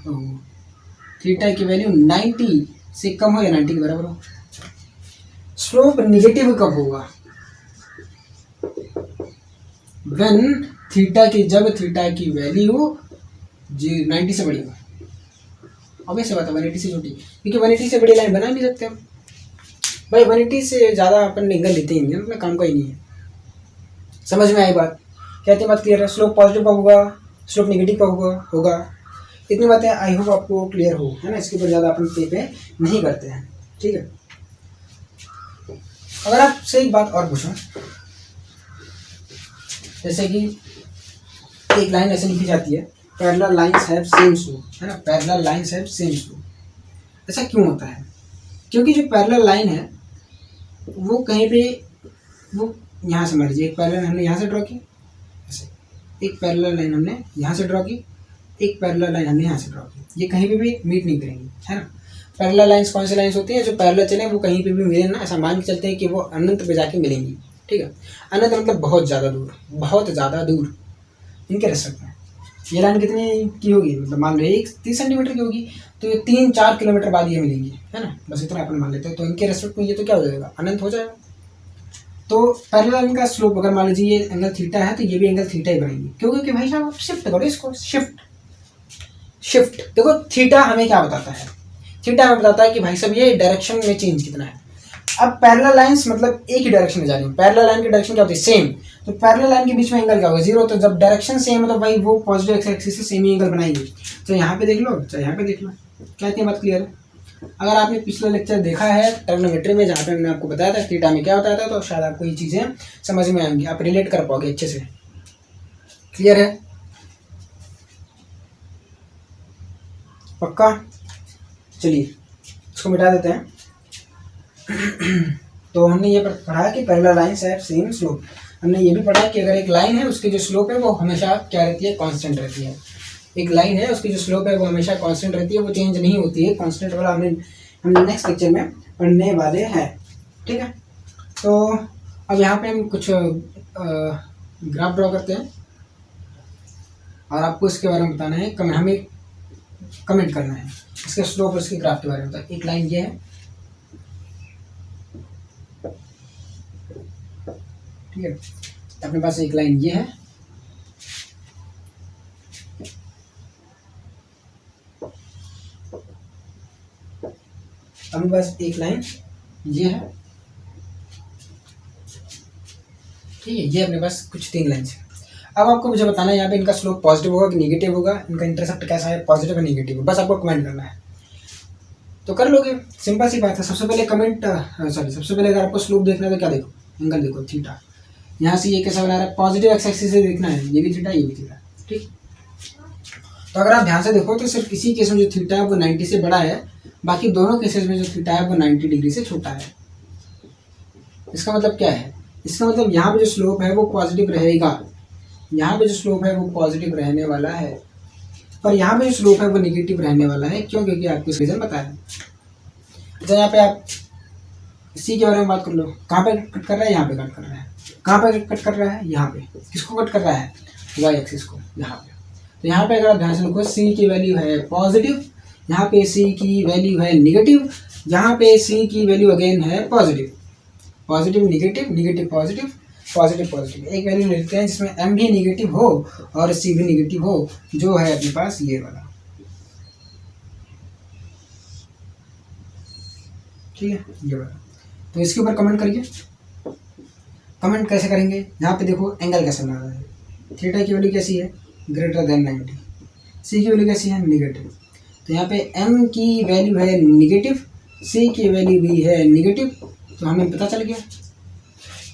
थीटा की वैल्यू 90 से कम हो या 90 के बराबर हो। स्लोप निगेटिव कब होगा? जब थीटा की वैल्यू 90 से बड़ी हो। अब ऐसे बात है 180 से छोटी, क्योंकि 180 से बड़ी लाइन बना नहीं सकते हम भाई। 180 से ज़्यादा अपन एंगल लेते ही नहीं है, अपना काम का ही नहीं है। समझ में आई बात? कहते बात क्लियर है? स्लोप पॉजिटिव कब होगा, स्लोप नेगेटिव कब होगा। इतनी बातें आई होप आपको क्लियर हो, है ना। इसके ऊपर ज़्यादा अपन पे नहीं करते हैं, ठीक है। अगर आपसे एक बात और पूछूं, जैसे कि एक लाइन ऐसे लिखी जाती है, parallel lines have same slope, है ना, parallel lines have same slope. ऐसा क्यों होता है? क्योंकि जो पैरेलल लाइन है वो कहीं पे, वो यहाँ से मान लीजिए एक पैरेलल हमने यहाँ से ड्रॉ की, ऐसे एक पैरेलल लाइन हमने यहाँ से ड्रॉ की, एक पैरेलल लाइन हमने यहाँ से ड्रॉ की, ये कहीं पे भी मीट नहीं करेंगी, है ना। पैरेलल लाइंस कौन सी लाइंस होती हैं? जो पैरेलल चले वो कहीं पे भी मिले ना, ऐसा मान के चलते हैं कि वो अनंत पे जाके मिलेंगी, ठीक है। अनंत मतलब बहुत ज़्यादा दूर, बहुत ज़्यादा दूर इनके रेस्पेक्ट में। ये लाइन कितनी की होगी, मतलब मान लो 30 सेंटीमीटर की होगी, तो ये 3-4 किलोमीटर बाद ये मिलेंगी, है ना। बस इतना अपन मान लेते हैं, तो इनके रेस्पेक्ट में ये तो क्या हो जाएगा, अनंत हो जाएगा। तो पैरेलल लाइन का स्लोप अगर मान लीजिए ये एंगल थीटा है, तो ये भी एंगल थीटा ही बनेगी, क्योंकि भाई साहब आप शिफ्ट करो इसको, शिफ्ट देखो। थीटा हमें क्या बताता है? थीटा हमें बताता है कि भाई साहब ये डायरेक्शन में चेंज कितना है। अब पैरेलल लाइंस मतलब एक ही डायरेक्शन में जा रही है, पैरेलल लाइन की डायरेक्शन क्या होती है? सेम। तो पैरेलल लाइन के बीच में एंगल क्या होगा? 0। तो जब डायरेक्शन सेम है तो भाई वो पॉजिटिव एक्स एक्सिस से सेम ही एंगल बनाएंगे। तो यहाँ पे देख लो, चाहे यहाँ पे देख लो, क्या इतनी बात क्लियर है? अगर आपने पिछला लेक्चर देखा है ट्रिग्नोमेट्री में, जहाँ पे मैंने आपको बताया था थीटा में क्या बताया था, तो शायद आपको ये चीज़ें समझ में आएंगी, आप रिलेट कर पाओगे अच्छे से। क्लियर है? पक्का? चलिए इसको मिटा देते हैं। तो हमने ये पढ़ा कि parallel lines have same slope. हमने ये भी पढ़ा कि अगर एक लाइन है उसकी जो स्लोप है वो हमेशा क्या रहती है? कांस्टेंट रहती है। एक लाइन है उसकी जो स्लोप है वो हमेशा कांस्टेंट रहती है, वो चेंज नहीं होती है। कांस्टेंट वाला हम नेक्स्ट लेक्चर में पढ़ने वाले हैं, ठीक है। तो अब यहाँ पे हम कुछ ग्राफ ड्रॉ करते हैं और आपको इसके बारे में बताना है, हमें कमेंट करना है इसके स्लोप और इसके ग्राफ के बारे में। तो एक लाइन ये है, ठीक है। अपने पास एक लाइन ये है, अपने पास एक लाइन ये है, ठीक है। ये अपने पास कुछ 3 लाइन है। अब आपको मुझे बताना है यहाँ पे इनका स्लोप पॉजिटिव होगा कि नेगेटिव होगा, इनका इंटरसेप्ट कैसा है, पॉजिटिव या नेगेटिव, बस आपको कमेंट करना है। तो कर लोगे, सिंपल सी बात है। सबसे पहले सबसे पहले अगर आपको स्लोप देखना है तो क्या देखो, एंगल देखो थीटा। यहाँ से ये कैसा बना रहा है, पॉजिटिव एक्स एक्सिस से देखना है, ये भी थीटा ये भी थीटा, ठीक। तो अगर आप ध्यान से देखो तो सिर्फ इसी केस में जो थीटा है वो 90 से बड़ा है, बाकी दोनों केसेस में जो थीटा है वो 90 डिग्री से छोटा है। इसका मतलब क्या है, इसका मतलब यहाँ पे जो स्लोप है वो पॉजिटिव रहेगा, यहाँ पे जो स्लोप है वो पॉजिटिव रहने वाला है, और यहाँ पे जो स्लोप है वो नेगेटिव रहने वाला है। क्यों? क्योंकि आपको इस रीजन पता है। अच्छा, यहाँ पे आप सी के बारे में बात कर लो, कहाँ पे कट कर रहा है, यहाँ पे कट कर रहा है, कहाँ पे कट कर रहा है, यहाँ पे। किसको कट कर रहा है, वाई एक्सिस को, यहाँ पे। तो यहाँ पे अगर आप ध्यान से देखो, सी की वैल्यू है पॉजिटिव, यहाँ पे सी की वैल्यू है निगेटिव, यहाँ पे सी की वैल्यू अगेन है positive, positive negative, negative positive, positive positive. एक वैल्यू लेते हैं जिसमें एम भी निगेटिव हो और सी भी निगेटिव हो, जो है अपने पास ये वाला, ठीक है, ये वाला। तो इसके ऊपर कमेंट करिए। कमेंट कैसे करेंगे, यहाँ पे देखो एंगल कैसे बना रहा है, थीटा की वैल्यू कैसी है, ग्रेटर देन 90, सी की वैल्यू कैसी है, निगेटिव। तो यहाँ पे एम की वैल्यू है निगेटिव, सी की वैल्यू भी है निगेटिव। तो हमें पता चल गया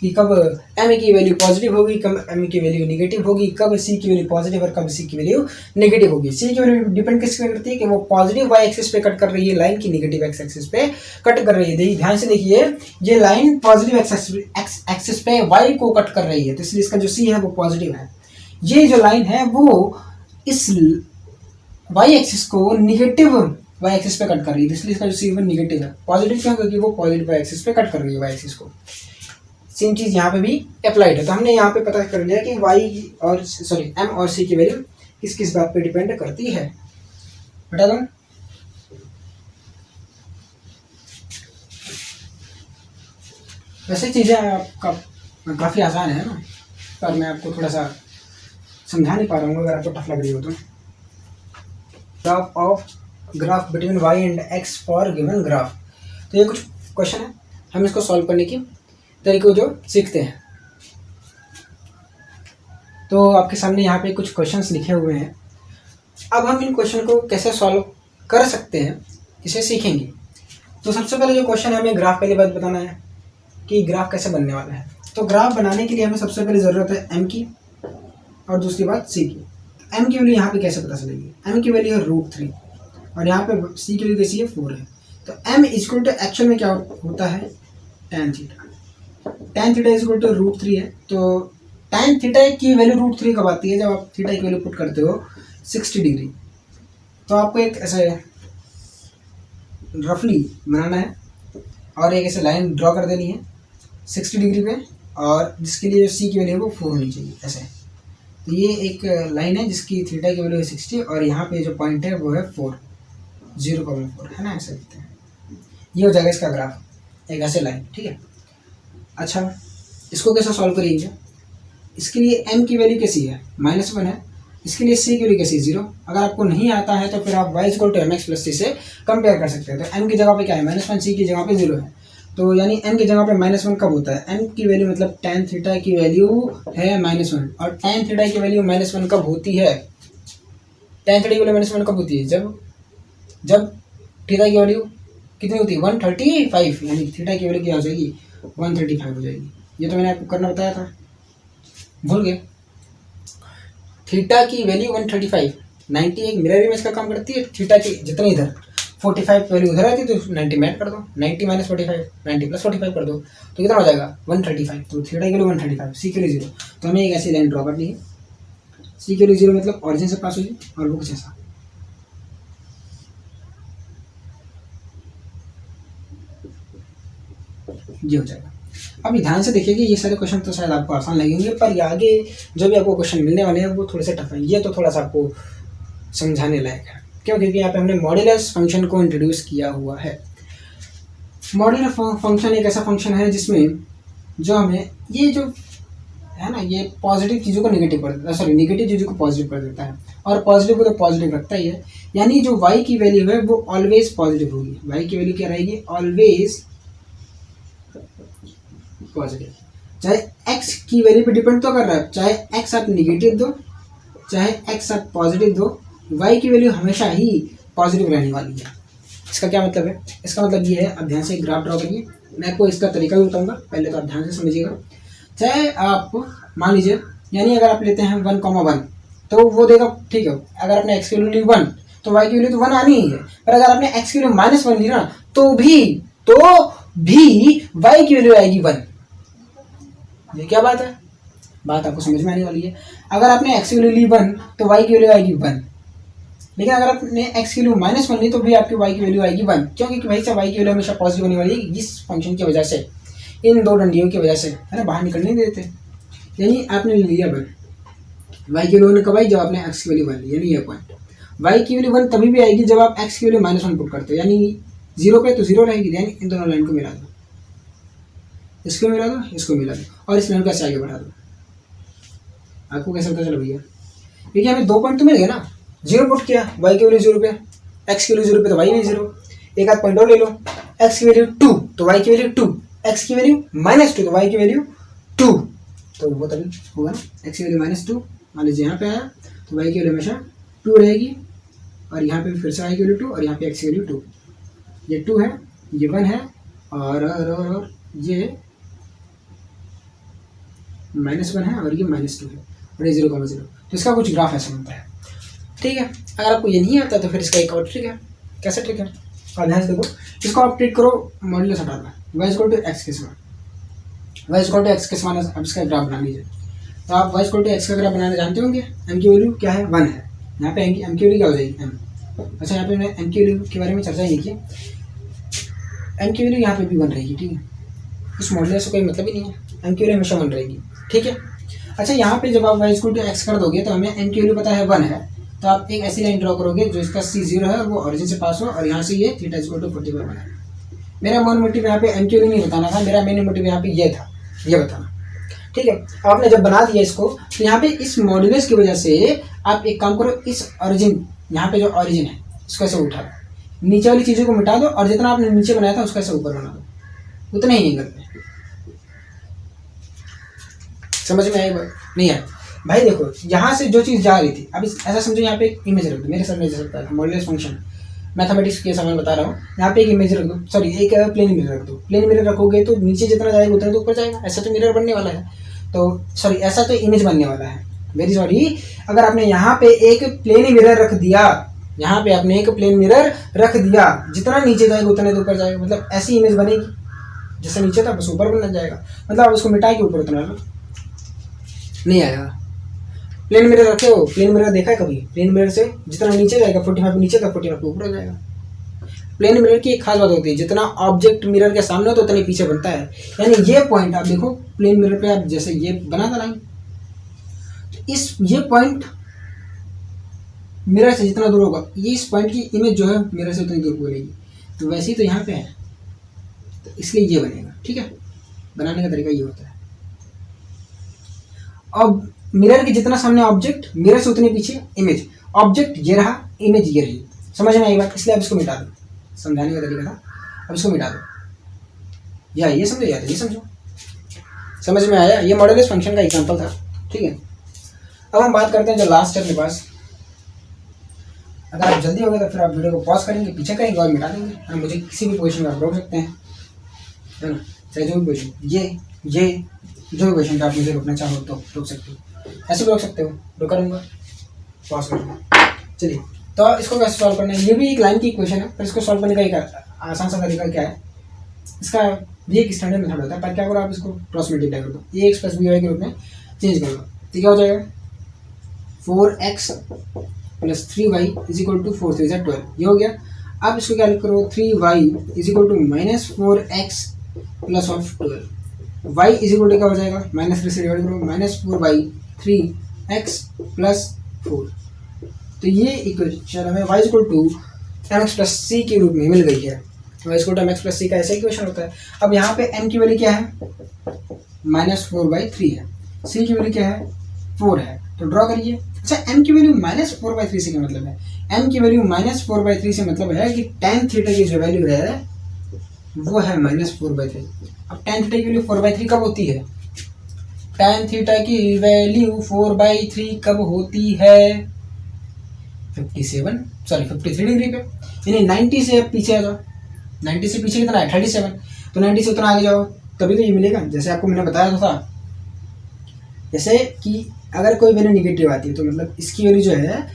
कि कब एम की वैल्यू पॉजिटिव होगी, कब एम की वैल्यू नेगेटिव होगी, कब सी की वैल्यू पॉजिटिव और कब सी की वैल्यू नेगेटिव होगी। सी की वैल्यू डिपेंड किस पे करती है कि वो पॉजिटिव वाई एक्सिस पे कट कर रही है लाइन की नेगेटिव एक्स एक्सिस पे कट कर रही है। देखिए ध्यान से देखिए, ये लाइन पॉजिटिव एक्स एक्सिस पे वाई को कट कर रही है, तो इसलिए इसका जो सी है वो पॉजिटिव है। ये जो लाइन है वो इस वाई एक्सिस को निगेटिव वाई एक्सिस पे कट कर रही है, इसलिए इसका जो सी है निगेटिव है। पॉजिटिव क्यों? क्योंकि वो पॉजिटिव वाई एक्सिस पे कट कर रही है वाई एक्सिस को। सेम चीज़ यहाँ पे भी अप्लाइड है। तो हमने यहाँ पे पता कर लिया कि वाई और एम और सी की वैल्यू किस किस बात पे डिपेंड करती है। बता दो, वैसे चीज़ें आपका काफ़ी आसान है ना, पर मैं आपको थोड़ा सा समझा नहीं पा रहा हूँ, अगर आपको टफ लग रही हो तो। Graph between y and x for given graph. तो ये कुछ क्वेश्चन है, हम इसको सॉल्व करने की तरीके जो सीखते हैं। तो आपके सामने यहाँ पे कुछ क्वेश्चंस लिखे हुए हैं। अब हम इन क्वेश्चन को कैसे सॉल्व कर सकते हैं इसे सीखेंगे। तो सबसे पहले जो क्वेश्चन है, हमें ग्राफ पहले बात बताना है कि ग्राफ कैसे बनने वाला है। तो ग्राफ बनाने के लिए हमें सबसे पहले ज़रूरत है एम की, और दूसरी बात सी की। एम की वैल्यू यहाँ पे कैसे पता चलेगी, एम की वैल्यू है √3 और यहाँ पे सी की वैल्यू कैसी है 4 है। तो एम इक्वल टू एक्चुअल में क्या होता है, tan theta. tan theta equal to √3 है। तो tan थीटा की वैल्यू √3 कब आती है, जब आप थीटा की वैल्यू पुट करते हो 60 डिग्री। तो आपको एक ऐसे रफली बनाना है और एक ऐसे लाइन ड्रॉ कर देनी है 60 डिग्री पे, और जिसके लिए जो सी की वैल्यू है वो 4 होनी चाहिए ऐसे। तो ये एक लाइन है जिसकी थीटा की वैल्यू है 60 और यहाँ पे जो पॉइंट है वो है 4, 0.4 है ना, ऐसे लिखते हैं। ये हो जाएगा इसका ग्राफ, एक ऐसे लाइन, ठीक है। अच्छा, इसको कैसे सॉल्व करेंगे, इसके लिए m की वैल्यू कैसी है, -1 है, इसके लिए c की वैल्यू कैसी है 0। अगर आपको नहीं आता है तो फिर आप y = mx + c से कंपेयर कर सकते हैं। तो m की जगह पे क्या है -1, c की जगह पे 0 है। तो यानी m की जगह पे -1 कब होता है, m की वैल्यू मतलब tan थीटा की वैल्यू है -1, और tan थीटा की वैल्यू -1 कब होती है, tan थीटा की वैल्यू -1 कब होती है, जब थीटा की वैल्यू कितनी होती है 135, यानी थीटा की वैल्यू क्या हो जाएगी 135 हो जाएगी। ये तो मैंने आपको करना बताया था, भूल गए। थीटा की वैल्यू 135, 90 एक मिरर इमेज का काम करती है। थीटा की जितने इधर 45 वैल्यू उधर आती है तो 90 में ऐड कर दो, 90 - 45, 90 + 45 कर दो, तो कितना हो जाएगा 135। तो थीटा की वैल्यू 135, सी की वैल्यू 0। तो हमें एक ऐसी लाइन ड्रॉ करनी है, सी की वैल्यू 0 मतलब ऑरिजिन से पास होगी, और वो कुछ ऐसा। ये हो जाएगा। अभी ध्यान से देखिए कि ये सारे क्वेश्चन तो शायद आपको आसान लगेंगे, पर ये आगे जो भी आपको क्वेश्चन मिलने वाले हैं वो थोड़े से टफ हैं। ये तो थोड़ा सा आपको समझाने लायक है, क्यों? क्योंकि यहाँ पे हमने मॉड्यूलस फंक्शन को इंट्रोड्यूस किया हुआ है। मॉड्यूलर फंक्शन एक ऐसा फंक्शन है जिसमें जो हमें ये जो है ना, ये पॉजिटिव चीज़ों को नेगेटिव कर देता है, सॉरी नेगेटिव चीज़ों को पॉजिटिव कर देता है, और पॉजिटिव को तो पॉजिटिव रखता ही है। यानी जो y की वैल्यू है वो ऑलवेज पॉजिटिव होगी। y की वैल्यू क्या रहेगी, ऑलवेज पॉजिटिव। चाहे x की वैल्यू पे डिपेंड तो कर रहा है, चाहे x आप निगेटिव दो चाहे x आप पॉजिटिव दो, y की वैल्यू हमेशा ही पॉजिटिव रहने वाली है। इसका क्या मतलब है? इसका मतलब ये है, अब ध्यान से ग्राफ ड्रॉ करिए, मैं आपको इसका तरीका भी बताऊंगा, पहले तो आप ध्यान से समझिएगा। चाहे आप मान लीजिए, यानी अगर आप लेते हैं 1,1 तो वो देगा, ठीक है, अगर आपने x की वैल्यू ली 1 तो y की वैल्यू तो 1 आनी ही है, पर अगर आपने x की वैल्यू -1 ली ना तो भी y की वैल्यू आएगी 1। ये क्या बात है? बात आपको समझ में आने वाली है। अगर आपने x की वैल्यू ली 1 तो y की वैल्यू आएगी 1, लेकिन अगर आपने x की वैल्यू -1 ली तो भी आपकी y की वैल्यू आएगी 1, क्योंकि भाई साहब y की वैल्यू हमेशा पॉजिटिव होने वाली है इस फंक्शन की वजह से, इन दो डंडियों की वजह से, है ना, बाहर निकलने नहीं देते। यानी आपने लिया 1, y की वैल्यू कब आई? जब आपने x की वैल्यू 1 ली, यानी ये पॉइंट। y की वैल्यू 1 तभी भी आएगी जब आप x की वैल्यू -1 पुट करते हो, यानी 0 पे तो 0 रहेगी, यानी इन दोनों लाइन को मिला दो, इसको मिला दो, इसको मिला दो, और इस लाइन को ऐसे आगे बढ़ा दो। आपको कैसे पता चला भैया? देखिए हमें 2 पॉइंट तो मिल गए ना, 0 पुट किया, y की वैल्यू 0 पे, x की वैल्यू 0 पे तो y भी 0, एक आध पॉइंट और ले लो, x की वैल्यू 2 तो y की वैल्यू 2, x की वैल्यू -2 तो y की वैल्यू 2, तो वो तभी होगा ना, x की वैल्यू -2 मान लीजिए यहाँ पे आया तो y की वैल्यू हमेशा 2 रहेगी, और यहाँ पे फिर से y की वैल्यू 2 और यहाँ पे x की वैल्यू 2, ये 2 है, ये 1 है, और ये -1 है, और ये -2 है, और ये 0,0, तो इसका कुछ ग्राफ ऐसा बनता है। ठीक है, अगर आपको ये नहीं आता तो फिर इसका एक और ट्रिक है। कैसे ट्रिक है? और ध्यान से देखो, इसको आप ट्रिक करो मॉड्यूलस हटाना, y = x के समान, y = x के समान। अब इसका ग्राफ बना लीजिए, तो आप y = x का ग्राफ बनाना जानते होंगे। m की वैल्यू क्या है? 1 है, यहाँ पे m की वैल्यू क्या हो जाएगी? m। अच्छा, यहाँ पे मैंने m की वैल्यू के बारे में चर्चा ही नहीं की, m की वैल्यू यहाँ पे भी 1 रहेगी, ठीक है, इस मॉड्यूलस से कोई मतलब ही नहीं है, m की वैल्यू हमेशा 1 रहेगी, ठीक है। अच्छा, यहाँ पे जब आप y = x कर दोगे तो हमें m की वैल्यू पता है 1 है, तो आप एक ऐसी लाइन ड्रॉ करोगे जो इसका c0 है और वो ऑरिजिन से पास हो, और यहाँ से ये θ = 45 बना। मेरा मेन मोटिव यहाँ पे m की वैल्यू नहीं बताना था, मेरा मेन मोटिव यहाँ पे ये था, ये बताना, ठीक है। आपने जब बना दिया इसको तो यहाँ पे इस मॉड्यूलस की वजह से आप एक काम करो, इस ऑरिजिन, यहाँ पे जो ऑरिजिन है इसको ऐसे उठा दो, नीचे वाली चीज़ों को मिटा दो, और जितना आपने नीचे बनाया था उसको ऐसे ऊपर बना दो, उतना ही एंगल पे। समझ में आई बात? नहीं आया भाई? देखो यहाँ से जो चीज़ जा रही थी, अब ऐसा समझो, यहाँ पे एक इमेज रख दो, मेरे सामने जैसे सकता है मॉड्यूलस फंक्शन, मैथमेटिक्स के सामान बता रहा हूँ, यहाँ पे एक इमेज रख दो, सॉरी एक प्लेन मिरर रख दो। प्लेन मिरर रखोगे तो नीचे जितना जाएगा उतना तो ऊपर जाएगा, ऐसा तो मिरर बनने वाला है, तो सॉरी ऐसा तो इमेज बनने वाला है, वेरी सॉरी। अगर आपने यहाँ पे एक प्लेन मिरर रख दिया, यहाँ पे आपने एक प्लेन मिरर रख दिया, जितना नीचे जाएगा उतना तो ऊपर जाएगा, मतलब ऐसी इमेज बनेगी, जैसे नीचे था बस ऊपर बनना जाएगा, मतलब आप उसको मिटा के ऊपर उतना लो। नहीं आया? प्लेन मिरर रखे हो? प्लेन मिरर देखा है कभी? प्लेन मिरर से जितना नीचे जाएगा 45 नीचे था, 45 ऊपर हो जाएगा। प्लेन मिरर की एक खास बात होती है, जितना ऑब्जेक्ट मिरर के सामने हो तो उतने पीछे बनता है। यानी ये पॉइंट आप देखो, प्लेन मिरर पे आप जैसे ये बना था लाइन, ये पॉइंट मिरर से जितना दूर होगा, ये इस पॉइंट की इमेज जो है मिरर से उतनी दूर बनेगी, तो वैसे ही तो यहाँ पे है, तो इसलिए ये बनेगा, ठीक है। बनाने का तरीका ये होता है। अब मिरर के जितना सामने ऑब्जेक्ट, मिरर से उतने पीछे इमेज, ऑब्जेक्ट ये रहा, इमेज ये रही, समझ में आई बात? इसलिए अब इसको मिटा दो, समझाने का तरीका था, अब इसको मिटा दो, या ये समझो या ये समझो, समझ में आया? ये मॉड्यूलस फंक्शन का एग्जांपल था, ठीक है। अब हम बात करते हैं जो लास्ट है अपने पास। अगर आप जल्दी हो गए तो फिर आप वीडियो को पॉज करेंगे, पीछे करेंगे और मिटा देंगे, और मुझे किसी भी पोजीशन में आप रोक सकते हैं, है ना, चाहे जो भी पोजीशन, ये जो भी पोजीशन पे आप मुझे रोकना चाहो तो रोक सकते हो, ऐसे भी रोक सकते हो, रोका रहूँगा, पॉज करूँगा। चलिए, तो इसको कैसे सॉल्व करना है? ये भी एक लाइन की इक्वेशन है, पर इसको सॉल्व करने का एक आसान सा तरीका क्या है, इसका भी एक स्टैंडर्ड मेथड होता है, पर क्या करो आप इसको क्रॉस मल्टीप्लाई कर दो, ए एक्स प्लस बी वाई के रूप में चेंज कर दो, तो क्या हो जाएगा? 4x plus 3y is equal to 4 3 12, ये हो गया। अब इसको क्या लिख करो? 3y is equal to -4x plus of 12, y is equal to क्या हो जाएगा? -3 से डिवाइड करो, -4y 3x प्लस 4, तो ये इक्वेशन हमें y is equal to mx plus c के रूप में मिल गई है। y is equal to mx plus c का ऐसा इक्वेशन होता है। अब यहाँ पे m की वैल्यू क्या है? -4/3 है, c की वैल्यू क्या है? 4 है, तो ड्रॉ करिए। अच्छा, m की वैल्यू -4/3 से क्या मतलब है? m की वैल्यू -4/3 से मतलब है कि tan थीटा की जो वैल्यू है वो है -4/3। अब tan थीटा की वैल्यू 4/3 कब होती है? tan थीटा की वैल्यू 4/3 कब होती है? 53 डिग्री पे। यानी 90 से पीछे आ जाओ, 90 से पीछे कितना है 37, तो 90 से उतना आगे जाओ तभी तो ये मिलेगा। जैसे आपको मैंने बताया था, जैसे कि अगर कोई वैल्यू निगेटिव आती है तो मतलब इसकी वैल्यू जो है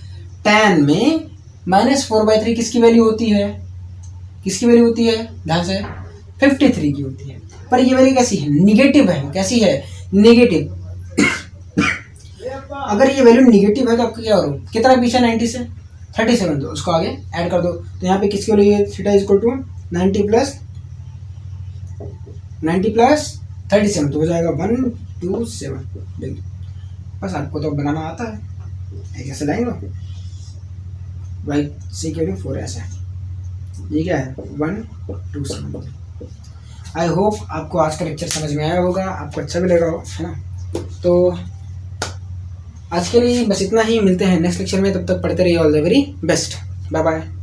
tan में -4/3 किसकी वैल्यू होती है? किसकी वैल्यू होती है? ध्यान से 53 की होती है। पर ये वैल्यू कैसी है? निगेटिव है। कैसी है? नेगेटिव। अगर ये वैल्यू निगेटिव है तो आपको क्या करो, कितना पीछे 90 से 37, दो उसको आगे ऐड कर दो। तो यहाँ पे किसकी वैल्यू है? थीटा इक्वल टू 90 प्लस 37, तो हो जाएगा 127 डिग्री। बस आपको तो बनाना आता है, कैसे लाएंगे भाई? सी के वैल्यू 4 ऐसे है, ये क्या है 127। आई होप आपको आज का लेक्चर समझ में आया होगा, आपको अच्छा भी लगा हो, है ना? तो आज के लिए बस इतना ही, मिलते हैं नेक्स्ट लेक्चर में, तब तक पढ़ते रहिए। All the very best, bye bye.